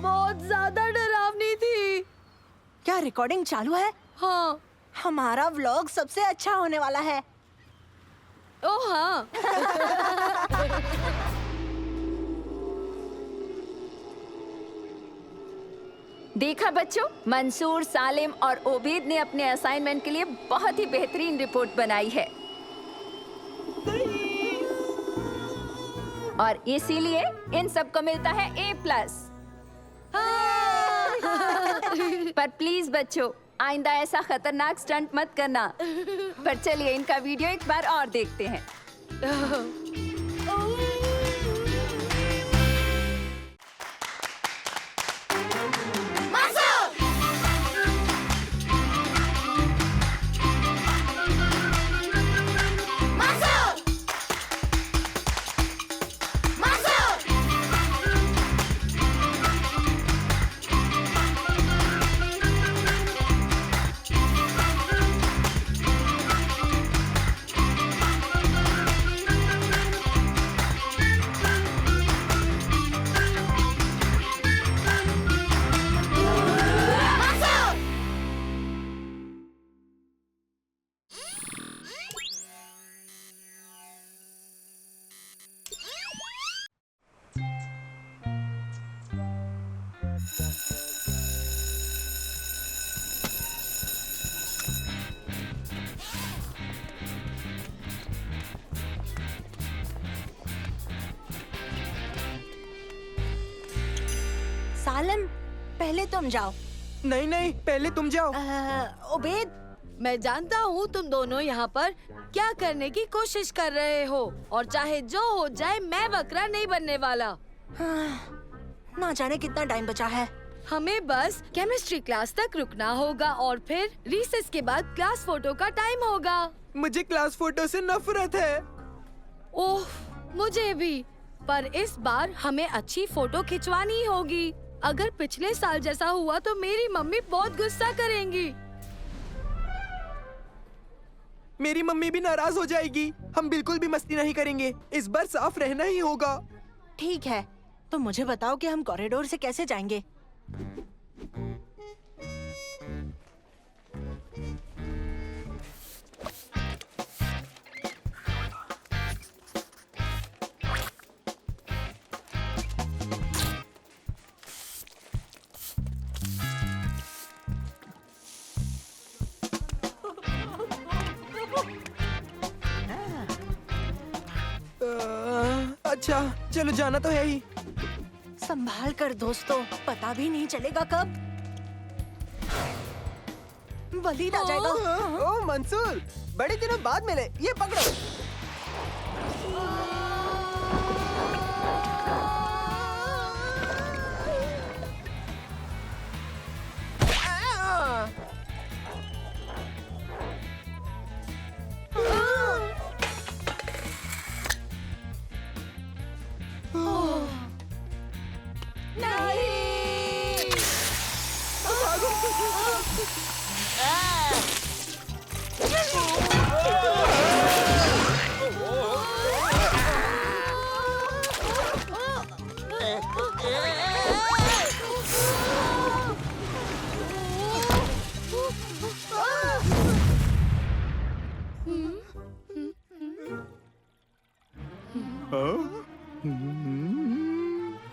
बहुत ज्यादा डरावनी थी। क्या रिकॉर्डिंग चालू है? हाँ। हमारा व्लॉग सबसे अच्छा होने वाला है। ओह हाँ। देखा बच्चों, मंसूर, सालिम और ओबेद ने अपने असाइनमेंट के लिए बहुत ही बेहतरीन रिपोर्ट बनाई है। और इसीलिए इन सबको मिलता है A+। पर प्लीज बच्चों, आइंदा ऐसा खतरनाक स्टंट मत करना। पर चलिए इनका वीडियो एक बार और देखते हैं। सालम, पहले तुम जाओ। नहीं नहीं, पहले तुम जाओ। उबैद, मैं जानता हूँ तुम दोनों यहाँ पर क्या करने की कोशिश कर रहे हो, और चाहे जो हो जाए मैं बकरा नहीं बनने वाला। ना जाने कितना टाइम बचा है। हमें बस केमिस्ट्री क्लास तक रुकना होगा और फिर रिसेस के बाद क्लास फोटो का टाइम होगा। मुझे क्लास फोटो से नफरत है। ओह, मुझे भी। पर इस बार हमें अच्छी फोटो खिंचवानी होगी। अगर पिछले साल जैसा हुआ तो मेरी मम्मी बहुत गुस्सा करेंगी। मेरी मम्मी भी नाराज हो जाएगी। हम बिल्कुल भी मस्ती नहीं करेंगे। इस बार साफ रहना ही होगा। ठीक है, तो मुझे बताओ कि हम कॉरिडोर से कैसे जाएंगे। अच्छा, चलो जाना तो है ही। संभाल कर दोस्तों, पता भी नहीं चलेगा कब वलीद आ जाएगा। ओ मंसूर, बड़े दिनों बाद मिले। ये पकड़ो।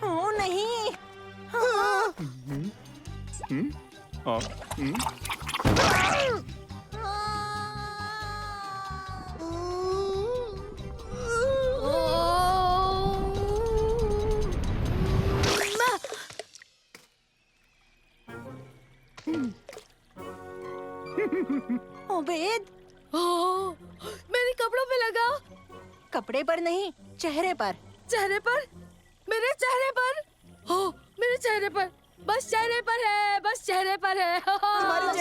ओ नहीं। उबैद, मेरे कपड़ों पे लगा। कपड़े पर नहीं, चेहरे पर। चेहरे पर? मेरे चेहरे पर? हो, मेरे चेहरे पर। बस चेहरे पर है, बस चेहरे पर है। तुम्हारे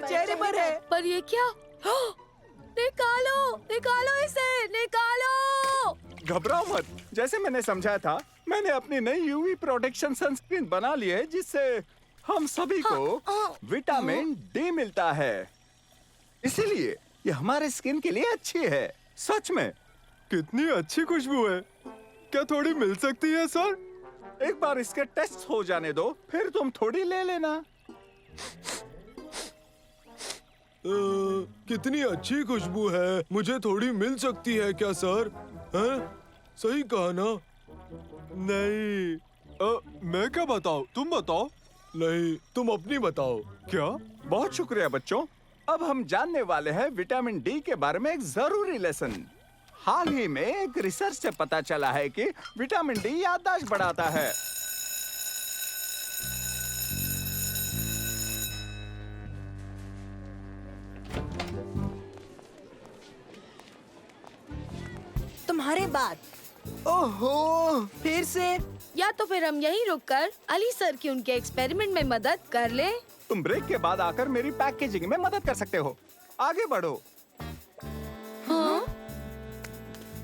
चेहरे पर है। पर ये क्या? निकालो, निकालो इसे, निकालो। घबराओ मत। जैसे मैंने समझाया था, मैंने अपनी नई यूवी प्रोटेक्शन सनस्क्रीन बना ली है, जिससे हम सभी को विटामिन डी मिलता है। इसीलिए ये हमारे स्किन के लिए अच्छी है। सच में कितनी अच्छी खुशबू है। क्या थोड़ी मिल सकती है सर? एक बार इसके टेस्ट हो जाने दो, फिर तुम थोड़ी ले लेना। कितनी अच्छी खुशबू है। मुझे थोड़ी मिल सकती है क्या सर? हैं? सही कहा ना? नहीं, मैं क्या बताऊं? तुम बताओ। नहीं, तुम अपनी बताओ। क्या? बहुत शुक्रिया बच्चों। अब हम जानने वाले हैं विटामिन डी के बारे में एक जरूरी लेसन। हाल ही में एक रिसर्च से पता चला है कि विटामिन डी याददाश्त बढ़ाता है। तुम्हारे बाद। ओहो, फिर से? या तो फिर हम यहीं रुककर अली सर की उनके एक्सपेरिमेंट में मदद कर लें। तुम ब्रेक के बाद आकर मेरी पैकेजिंग में मदद कर सकते हो। आगे बढ़ो। हाँ?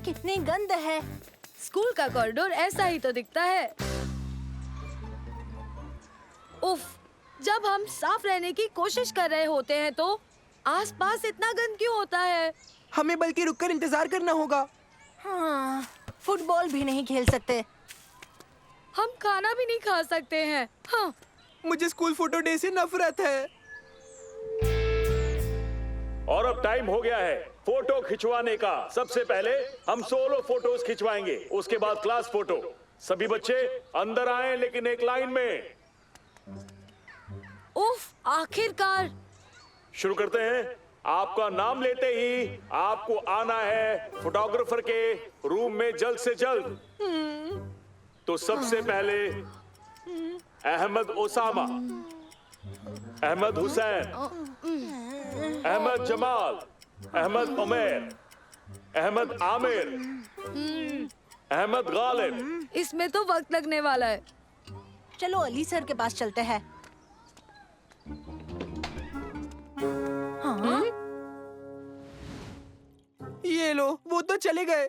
कितनी गंद है। स्कूल का कॉरिडोर ऐसा ही तो दिखता है। उफ, जब हम साफ रहने की कोशिश कर रहे होते हैं तो आसपास इतना गंद क्यों होता है? हमें बल्कि रुककर इंतजार करना होगा। हाँ, फुटबॉल भी नहीं खेल सकते। हम खाना भी नहीं खा सकते हैं। हाँ। मुझे स्कूल फोटो डे से नफरत है। और अब टाइम हो गया है फोटो खिंचवाने का। सबसे पहले हम सोलो फोटोज खिंचवाएंगे, उसके बाद क्लास फोटो। सभी बच्चे अंदर आए, लेकिन एक लाइन में। उफ, आखिरकार। शुरू करते हैं। आपका नाम लेते ही आपको आना है फोटोग्राफर के रूम में जल्द से जल्द। तो सबसे पहले अहमद ओसामा, अहमद हुसैन, अहमद जमाल, अहमद उमैर, अहमद आमिर, अहमद गालिब। इसमें तो वक्त लगने वाला है। चलो अली सर के पास चलते हैं। हाँ? ये लो, वो तो चले गए।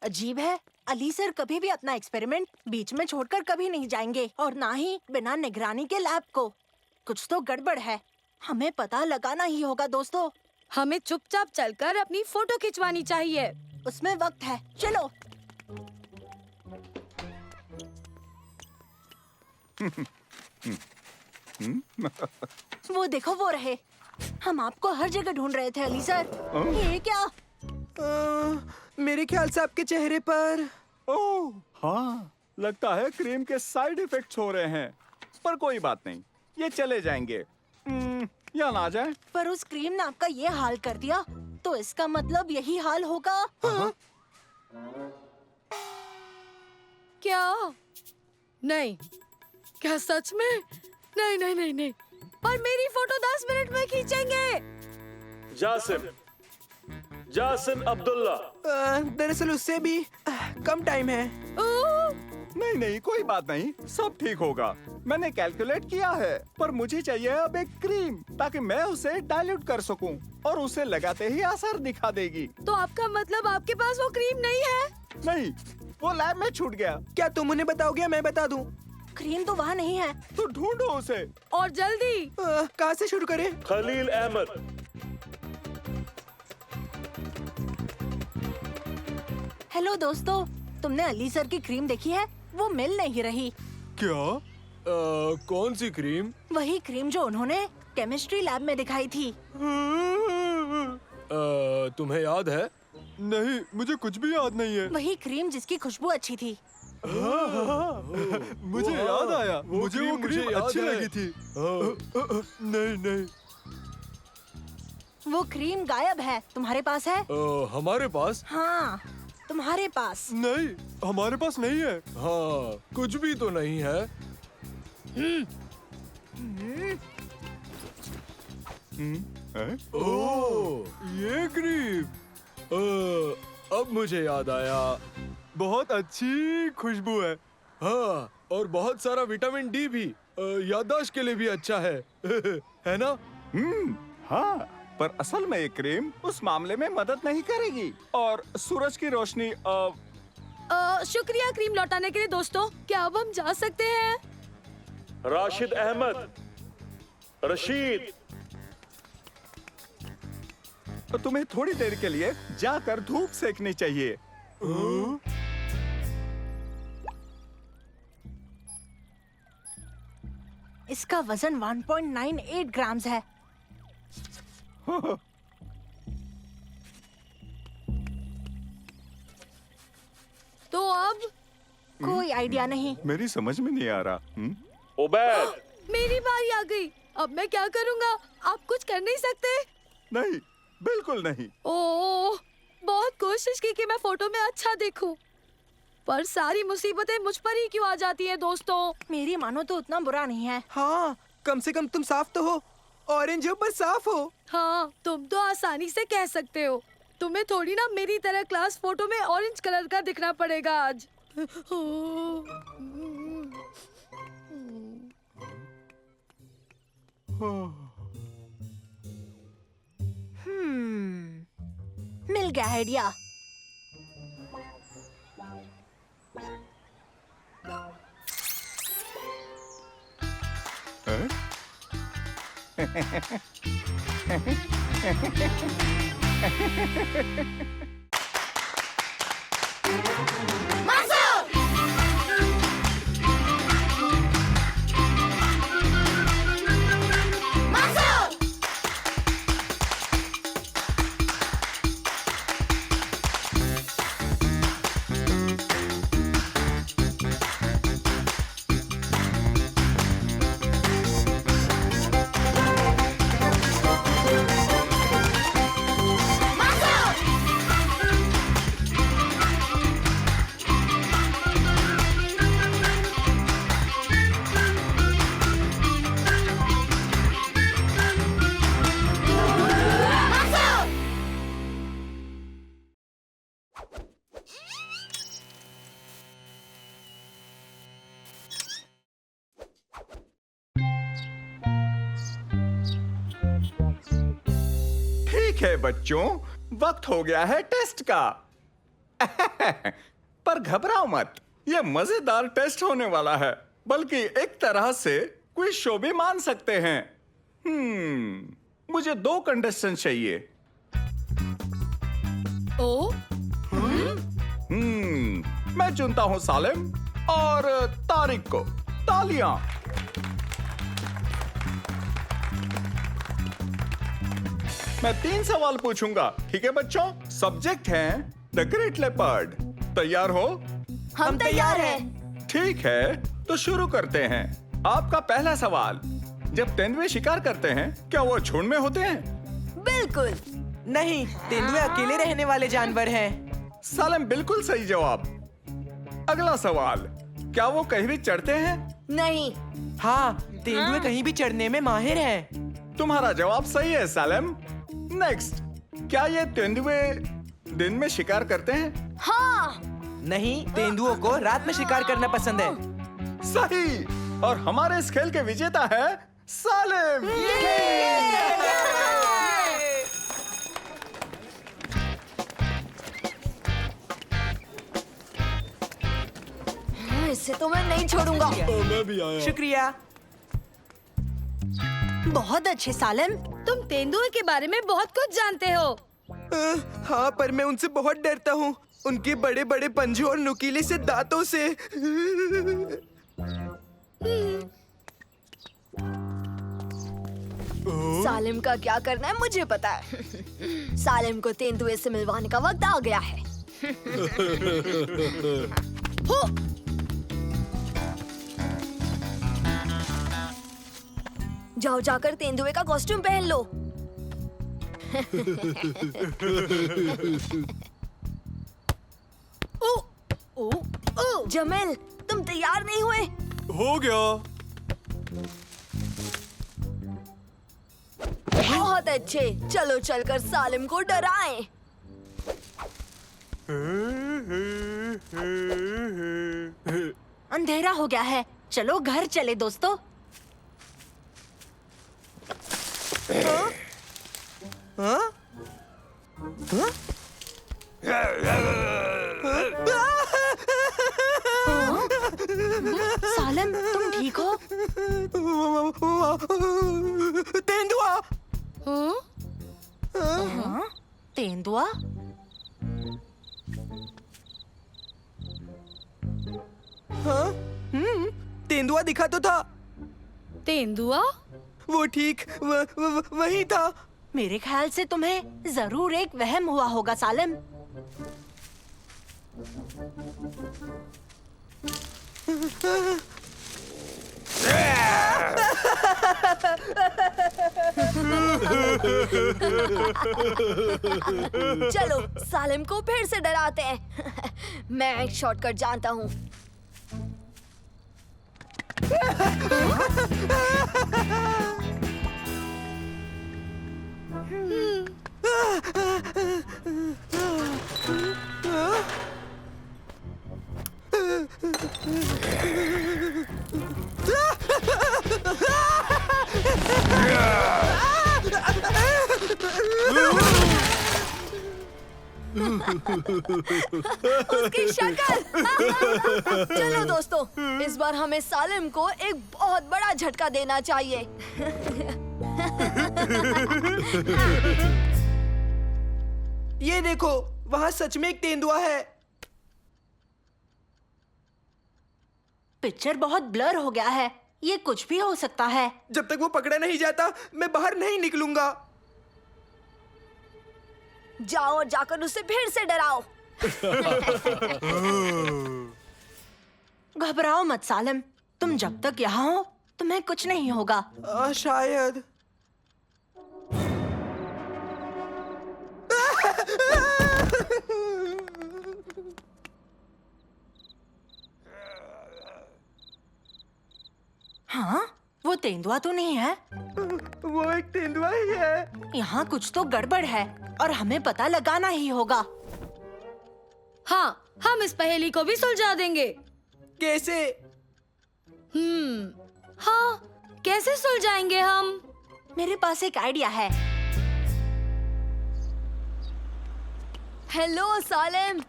अजीब है, अली सर कभी भी अपना एक्सपेरिमेंट बीच में छोड़कर कभी नहीं जाएंगे, और ना ही बिना निगरानी के लैब को। कुछ तो गड़बड़ है, हमें पता लगाना ही होगा दोस्तों। हमें चुपचाप चलकर अपनी फोटो खिंचवानी चाहिए। उसमें वक्त है, चलो। वो देखो, वो रहे। हम आपको हर जगह ढूंढ रहे थे अली सर। ये क्या? मेरे ख्याल से आपके चेहरे पर ओह हाँ, लगता है क्रीम के साइड इफेक्ट्स हो रहे हैं, पर कोई बात नहीं, ये चले जाएंगे। या ना जाए। पर उस क्रीम ने आपका ये हाल कर दिया, तो इसका मतलब यही हाल होगा। हाँ? क्या? नहीं, क्या सच में? नहीं नहीं नहीं नहीं। और मेरी फोटो 10 मिनट में खींचेंगे। जासिम अब्दुल्ला। दरअसल उससे भी कम टाइम है। नहीं नहीं, कोई बात नहीं, सब ठीक होगा। मैंने कैलकुलेट किया है, पर मुझे चाहिए अब एक क्रीम, ताकि मैं उसे डाइल्यूट कर सकूं, और उसे लगाते ही असर दिखा देगी। तो आपका मतलब आपके पास वो क्रीम नहीं है? नहीं, वो लैब में छूट गया। क्या तुम उन्हें बताओगे या मैं बता दूं? क्रीम तो वहाँ नहीं है। तो ढूंढो उसे। और जल्दी। कहाँ से शुरू करें? खलील अहमद। हेलो दोस्तों, तुमने अली सर की क्रीम देखी है? वो मिल नहीं रही। क्या? कौन सी क्रीम? वही क्रीम जो उन्होंने केमिस्ट्री लैब में दिखाई थी। तुम्हें याद है? नहीं, मुझे कुछ भी याद नहीं है। वही क्रीम जिसकी खुशबू अच्छी थी। मुझे याद आया, मुझे वो क्रीम अच्छी लगी थी। नहीं नहीं, वो क्रीम गायब है। तुम्हारे पास है? हमारे पास? हाँ, तुम्हारे पास। नहीं, हमारे पास नहीं है। हाँ, कुछ भी तो नहीं है। ओह, ये क्रीम। अब मुझे याद आया, बहुत अच्छी खुशबू है। हाँ, और बहुत सारा विटामिन डी भी, याददाश्त के लिए भी अच्छा है। है ना? हाँ, पर असल में ये क्रीम उस मामले में मदद नहीं करेगी, और सूरज की रोशनी शुक्रिया क्रीम लौटाने के लिए दोस्तों। क्या अब हम जा सकते हैं? राशिद अहमद, रशीद। तो तुम्हें थोड़ी देर के लिए जाकर धूप सेकनी चाहिए। इसका वजन 1.98 ग्राम्स है। तो अब? कोई आइडिया नहीं। मेरी समझ में नहीं आ रहा। उबैद। मेरी बारी आ गई। अब मैं क्या करूंगा? आप कुछ कर नहीं सकते? नहीं, बिल्कुल नहीं। ओह, बहुत कोशिश की कि मैं फोटो में अच्छा दिखूं, पर सारी मुसीबतें मुझ पर ही क्यों आ जाती हैं दोस्तों? मेरी मानो तो उतना बुरा नहीं है। हाँ, कम से कम तुम साफ तो हो। ऑरेंज हो पर साफ हो। हाँ, तुम तो आसानी से कह सकते हो। तुम्हें थोड़ी ना मेरी तरह क्लास फोटो में ऑरेंज कलर का दिखना पड़ेगा आज। मिल गया आइडिया। ठीक है बच्चों, वक्त हो गया है टेस्ट का। पर घबराओ मत, ये मजेदार टेस्ट होने वाला है, बल्कि एक तरह से क्विज शो भी मान सकते हैं। मुझे 2 कंटेस्टेंट चाहिए। ओ मैं चुनता हूं सालिम और तारिक को। तालियां। मैं 3 सवाल पूछूंगा, ठीक है बच्चों? सब्जेक्ट है द ग्रेट लेपर्ड। तैयार हो? हम तैयार हैं। ठीक है, तो शुरू करते हैं। आपका पहला सवाल, जब तेंदुए शिकार करते हैं क्या वो झुंड में होते हैं? बिल्कुल नहीं, तेंदुए अकेले रहने वाले जानवर हैं। सालिम बिल्कुल सही जवाब। अगला सवाल, क्या वो कहीं भी चढ़ते हैं? नहीं। हाँ, तेंदुए कहीं भी चढ़ने में माहिर हैं। तुम्हारा जवाब सही है सालिम। नेक्स्ट, क्या ये तेंदुए दिन में शिकार करते हैं? हाँ। नहीं, तेंदुओं को रात में शिकार करना पसंद है। सही। और हमारे इस खेल के विजेता है सालिम। इससे तो मैं नहीं छोड़ूंगा। मैं भी आया। शुक्रिया। बहुत अच्छे सालिम। तुम तेंदुए के बारे में बहुत कुछ जानते हो। हाँ, पर मैं उनसे बहुत डरता हूँ। उनके बड़े बड़े पंजों और नुकीले से दांतों से। सालिम का क्या करना है मुझे पता है। सालिम को तेंदुए से मिलवाने का वक्त आ गया है। हो! जाओ जाकर तेंदुए का कॉस्ट्यूम पहन लो। ओ, ओ, ओ, जमेल, तुम तैयार नहीं हुए? हो गया। बहुत अच्छे, चलो चलकर सालिम को डराएं। अंधेरा हो गया है, चलो घर चले दोस्तों। सालिम, तुम ठीक हो? तेंदुआ। हाँ? तेंदुआ? हाँ? तेंदुआ दिखा तो था। तेंदुआ? वो ठीक वही था। मेरे ख्याल से तुम्हें जरूर एक वहम हुआ होगा सालिम। चलो सालिम को फिर से डराते हैं। मैं एक शॉर्टकट जानता हूँ। उसकी शक्ल। चलो दोस्तों, इस बार हमें सालिम को एक बहुत बड़ा झटका देना चाहिए। ये देखो, वहाँ सच में एक तेंदुआ है। पिक्चर बहुत ब्लर हो गया है, ये कुछ भी हो सकता है। जब तक वो पकड़ा नहीं जाता, मैं बाहर नहीं निकलूंगा। जाओ और जाकर उसे फिर से डराओ। घबराओ मत सालिम, तुम जब तक यहाँ हो तुम्हें कुछ नहीं होगा। शायद। हाँ, वो तेंदुआ तो नहीं है। वो एक तेंदुआ ही है। यहाँ कुछ तो गड़बड़ है और हमें पता लगाना ही होगा। हाँ, हम इस पहेली को भी सुलझा देंगे। कैसे? हाँ, कैसे सुलझाएंगे हम? मेरे पास एक आइडिया है। हेलो सालेम,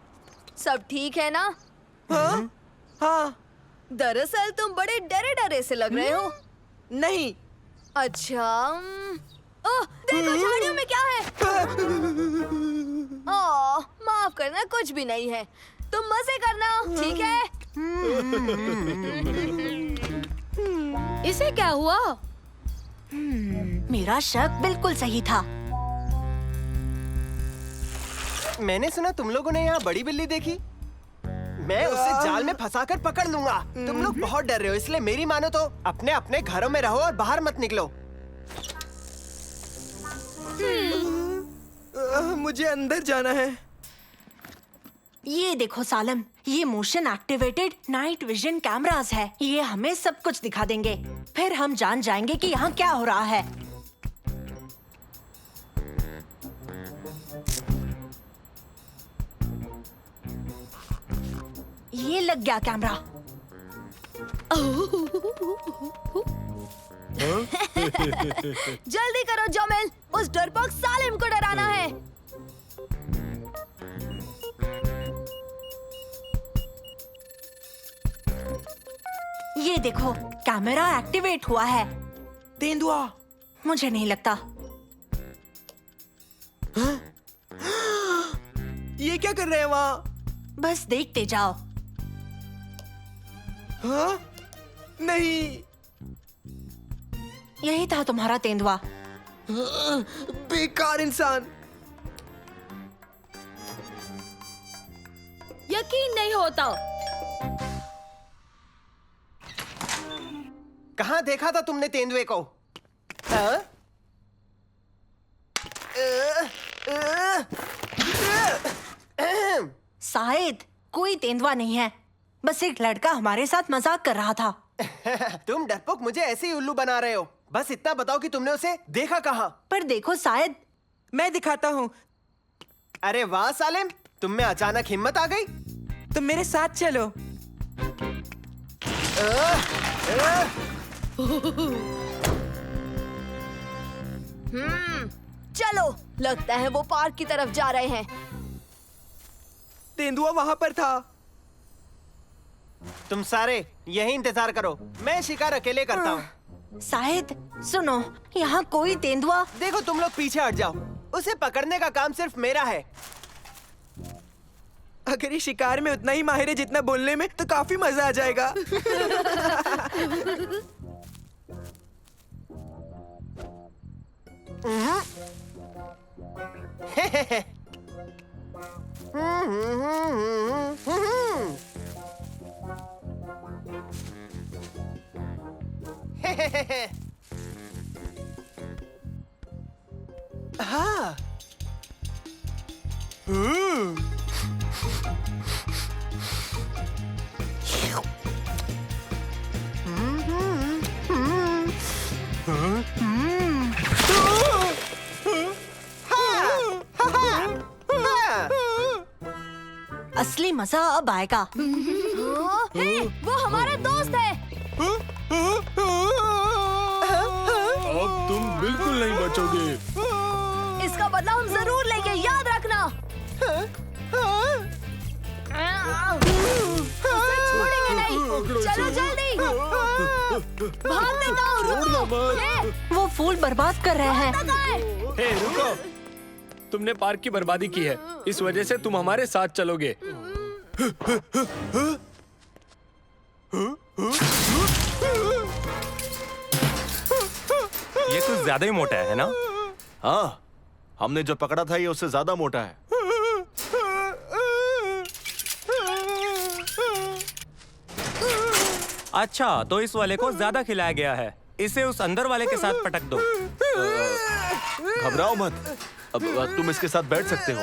सब ठीक है ना? हाँ हाँ दरअसल तुम बड़े डरे डरे से लग रहे हो। नहीं। अच्छा ओह देखो झाड़ियों में क्या है। ओह माफ करना, कुछ भी नहीं है, तुम मजे करना, ठीक है? इसे क्या हुआ? मेरा शक बिल्कुल सही था। मैंने सुना तुम लोगों ने यहाँ बड़ी बिल्ली देखी। मैं उसे जाल में फंसाकर पकड़ लूंगा। तुम लोग बहुत डर रहे हो, इसलिए मेरी मानो तो अपने अपने घरों में रहो और बाहर मत निकलो। मुझे अंदर जाना है। ये देखो सालम, ये motion activated night vision cameras है। ये हमें सब कुछ दिखा देंगे, फिर हम जान जाएंगे कि यहाँ क्या हो रहा है। ये लग गया कैमरा। जल्दी करो जोमेल, उस डरपोक सालिम को डराना है। ये देखो कैमरा एक्टिवेट हुआ है। तेंदुआ। मुझे नहीं लगता। ये क्या कर रहे हैं वहाँ? बस देखते जाओ। हाँ? नहीं। यही था तुम्हारा तेंदुआ। बेकार इंसान। यकीन नहीं होता। कहाँ देखा था तुमने तेंदुए को? हाँ? शायद कोई तेंदुआ नहीं है, बस एक लड़का हमारे साथ मजाक कर रहा था। तुम डरपोक मुझे ऐसे ही उल्लू बना रहे हो। बस इतना बताओ कि तुमने उसे देखा कहाँ? पर देखो शायद। मैं दिखाता हूँ। अरे वाह सालिम, तुम में अचानक हिम्मत आ गई। तुम मेरे साथ चलो। चलो, लगता है वो पार्क की तरफ जा रहे हैं। तेंदुआ वहाँ पर था। तुम सारे यही इंतजार करो, मैं शिकार अकेले करता हूँ। शायद सुनो, यहाँ कोई तेंदुआ। देखो तुम लोग पीछे हट जाओ, उसे पकड़ने का काम सिर्फ मेरा है। अगर ये शिकार में उतना ही माहिर है जितना बोलने में, तो काफी मजा आ जाएगा। हाँ। असली मजा अब आएगा। हे, वो हमारा दोस्त है। अब तुम बिल्कुल नहीं बचोगे। इसका बदला हम जरूर लेंगे, याद रखना। उसे छोड़ेंगे नहीं। चलो जल्दी, भागने का रुको। हे, वो फूल बर्बाद कर रहे हैं। हे रुको, तुमने पार्क की बर्बादी की है, इस वजह से तुम हमारे साथ चलोगे। ये कुछ ज्यादा ही मोटा है ना? हाँ, हमने जो पकड़ा था ये उससे ज्यादा मोटा है। अच्छा, तो इस वाले को ज्यादा खिलाया गया है, इसे उस अंदर वाले के साथ पटक दो। घबराओ मत, अब तुम इसके साथ बैठ सकते हो।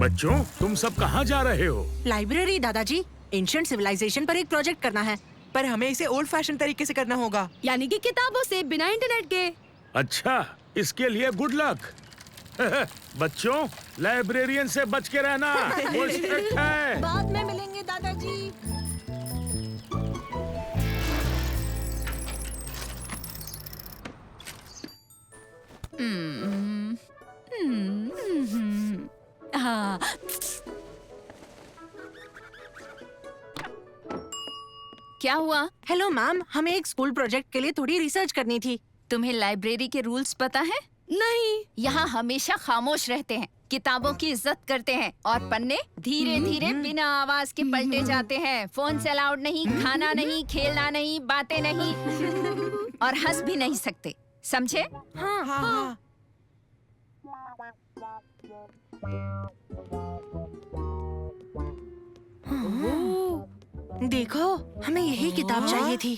बच्चों, तुम सब कहाँ जा रहे हो? लाइब्रेरी दादाजी, एंशिएंट सिविलाइजेशन पर एक प्रोजेक्ट करना है। पर हमें इसे ओल्ड फैशन तरीके से करना होगा। यानी कि किताबों से, बिना इंटरनेट के। अच्छा, इसके लिए गुड लक। बच्चों, लाइब्रेरियन से बच के रहना, वो स्ट्रिक्ट है। बाद में मिलेंगे दादाजी। हाँ। क्या हुआ? हेलो मैम, हमें एक स्कूल प्रोजेक्ट के लिए थोड़ी रिसर्च करनी थी। तुम्हें लाइब्रेरी के रूल्स पता है? नहीं। यहाँ हमेशा खामोश रहते हैं, किताबों की इज्जत करते हैं और पन्ने धीरे धीरे बिना आवाज के पलटे जाते हैं। फोन से अलाउड नहीं, खाना नहीं, खेलना नहीं, बातें नहीं और हंस भी नहीं सकते, समझे? हाँ हाँ। देखो, हमें यही किताब चाहिए थी।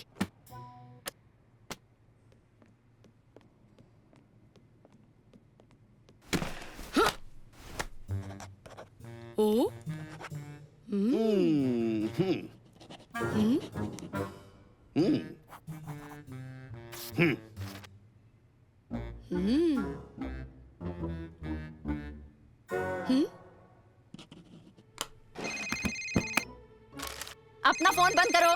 ओ? अपना फोन बंद करो।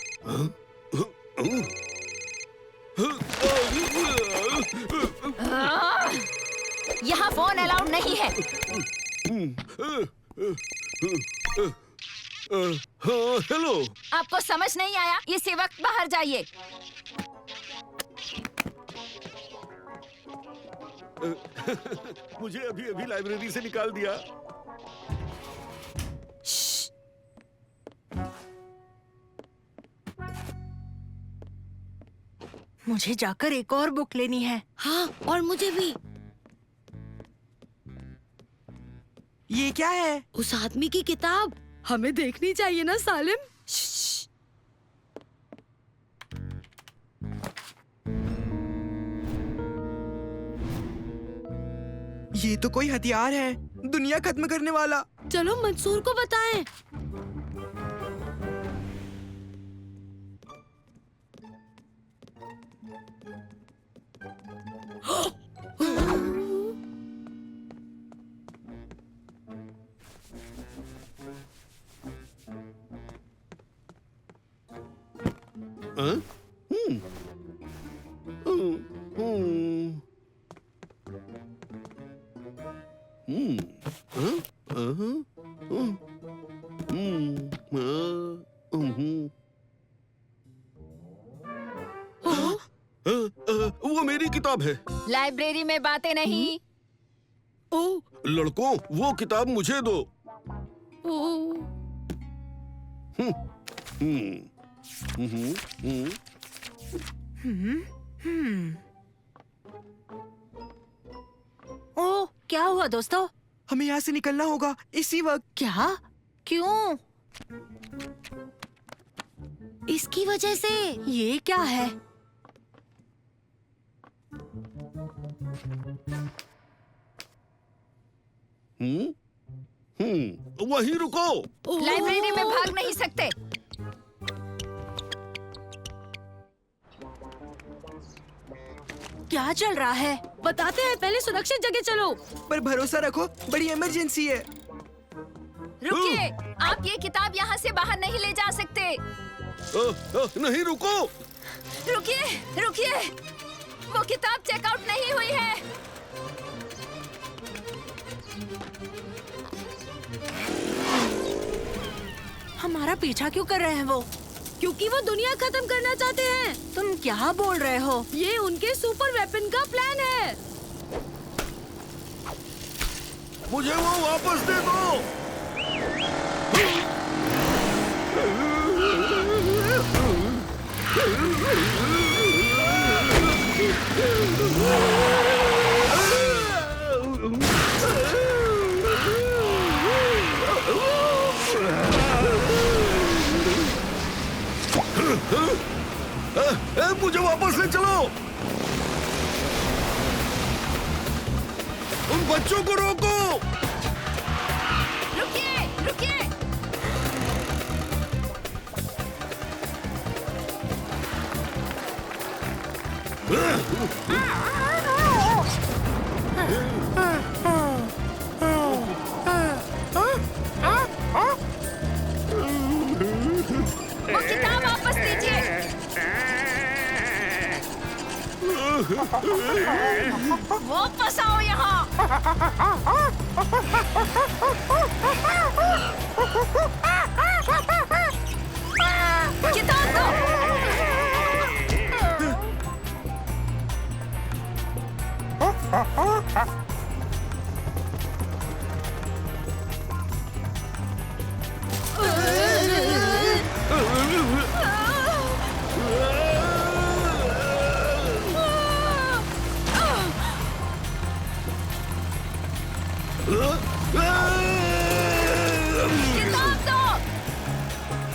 यहाँ फोन अलाउड नहीं है। हाँ, हेलो। आपको समझ नहीं आया? इसी वक्त बाहर जाइए। मुझे अभी अभी लाइब्रेरी से निकाल दिया। मुझे जाकर एक और बुक लेनी है। हाँ, और मुझे भी। ये क्या है? उस आदमी की किताब हमें देखनी चाहिए ना सालिम? ये तो कोई हथियार है, दुनिया खत्म करने वाला। चलो मंसूर को बताएं। वो मेरी किताब है। लाइब्रेरी में बातें नहीं। ओ, लड़कों, वो किताब मुझे दो। ओ, ओह, क्या हुआ दोस्तों? हमें यहाँ से निकलना होगा इसी वक्त। क्या? क्यों? इसकी वजह से। ये क्या है? वहीं रुको। लाइब्रेरी में भाग नहीं सकते। क्या चल रहा है? बताते हैं, पहले सुरक्षित जगह चलो। पर भरोसा रखो, बड़ी इमरजेंसी है। रुकिए, आप ये किताब यहाँ से बाहर नहीं ले जा सकते। नहीं, रुको। रुकिए, रुकिए, वो किताब चेकआउट नहीं हुई है। हमारा पीछा क्यों कर रहे हैं वो? क्योंकि वो दुनिया खत्म करना चाहते हैं। तुम क्या बोल रहे हो? ये उनके सुपर वेपन का प्लान है। मुझे वो वापस दे दो। मुझे वापस ले चलो। उन बच्चों को रोको। वो किताब वापस दीजिए। वापस आओ यहाँ। किताब दो। किताब दो।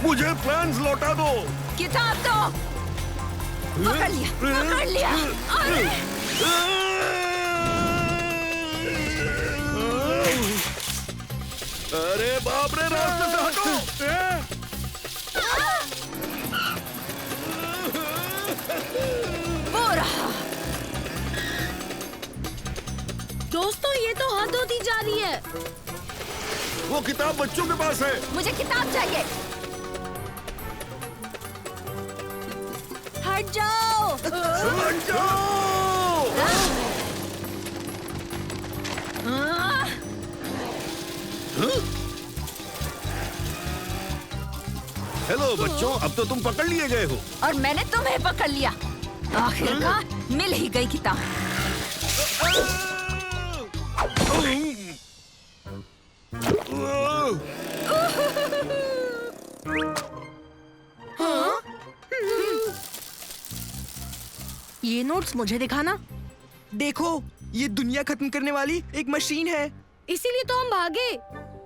मुझे प्लान्स लौटा दो। किताब दो। पकड़ लिया, पकड़ लिया। अरे अरे बाप रे, रास्ते से हटो। वो रहा। दोस्तों ये तो हद होती जा रही है। वो किताब बच्चों के पास है। मुझे किताब चाहिए। हट जाओ। हट जाओ। हेलो बच्चों, अब तो तुम पकड़ लिए गए हो। और मैंने तुम्हें पकड़ लिया। आखिरकार मिल ही गई किताब। ये नोट्स मुझे दिखाना। देखो, ये दुनिया खत्म करने वाली एक मशीन है। इसीलिए तो हम भागे।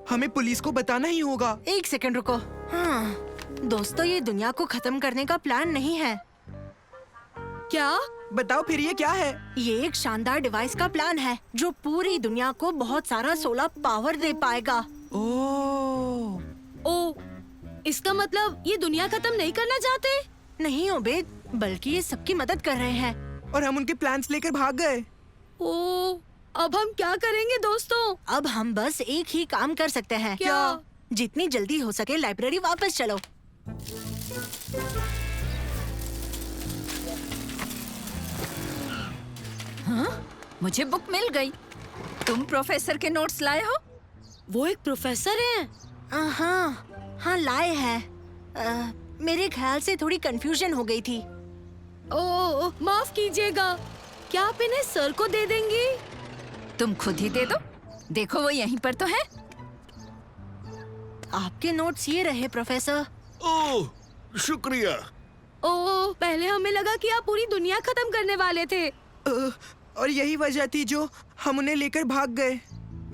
हमें पुलिस को बताना ही होगा। एक सेकंड रुको। हाँ, दोस्तों ये दुनिया को खत्म करने का प्लान नहीं है। क्या? बताओ फिर ये क्या है? ये एक शानदार डिवाइस का प्लान है जो पूरी दुनिया को बहुत सारा सोलर पावर दे पाएगा। ओ, इसका मतलब ये दुनिया खत्म नहीं करना चाहते? नहीं ओबेद, बल्कि ये सबकी मदद कर रहे हैं। और हम उनके प्लान्स लेकर भाग गए। ओ, अब हम क्या करेंगे दोस्तों? अब हम बस एक ही काम कर सकते हैं। क्या? जितनी जल्दी हो सके लाइब्रेरी वापस चलो। हाँ? मुझे बुक मिल गई। तुम प्रोफेसर के नोट्स लाए हो? वो एक प्रोफेसर हैं। हाँ लाए हैं। मेरे ख्याल से थोड़ी कंफ्यूजन हो गई थी। ओ, माफ कीजिएगा। क्या आप इन्हें सर को दे देंगी? तुम खुद ही दे दो। देखो वो यहीं पर तो है। आपके नोट्स ये रहे प्रोफेसर। ओह, शुक्रिया। ओ, पहले हमें लगा कि आप पूरी दुनिया खत्म करने वाले थे। और यही वजह थी जो हम उन्हें लेकर भाग गए।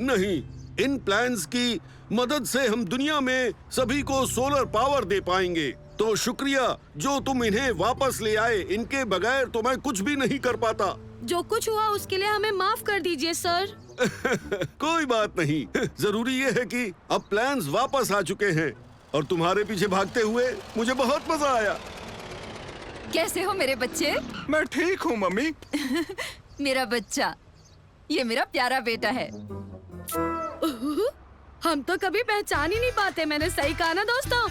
नहीं, इन प्लान्स की मदद से हम दुनिया में सभी को सोलर पावर दे पाएंगे। तो शुक्रिया जो तुम इन्हें वापस ले आए। इनके बगैर तो मैं कुछ भी नहीं कर पाता। जो कुछ हुआ उसके लिए हमें माफ कर दीजिए सर। कोई बात नहीं। जरूरी ये है कि अब प्लान्स वापस आ चुके हैं और तुम्हारे पीछे भागते हुए मुझे बहुत मजा आया। कैसे हो मेरे बच्चे? मैं ठीक हूँ मम्मी। मेरा बच्चा, ये मेरा प्यारा बेटा है। हम तो कभी पहचान ही नहीं पाते। मैंने सही कहा ना दोस्तों?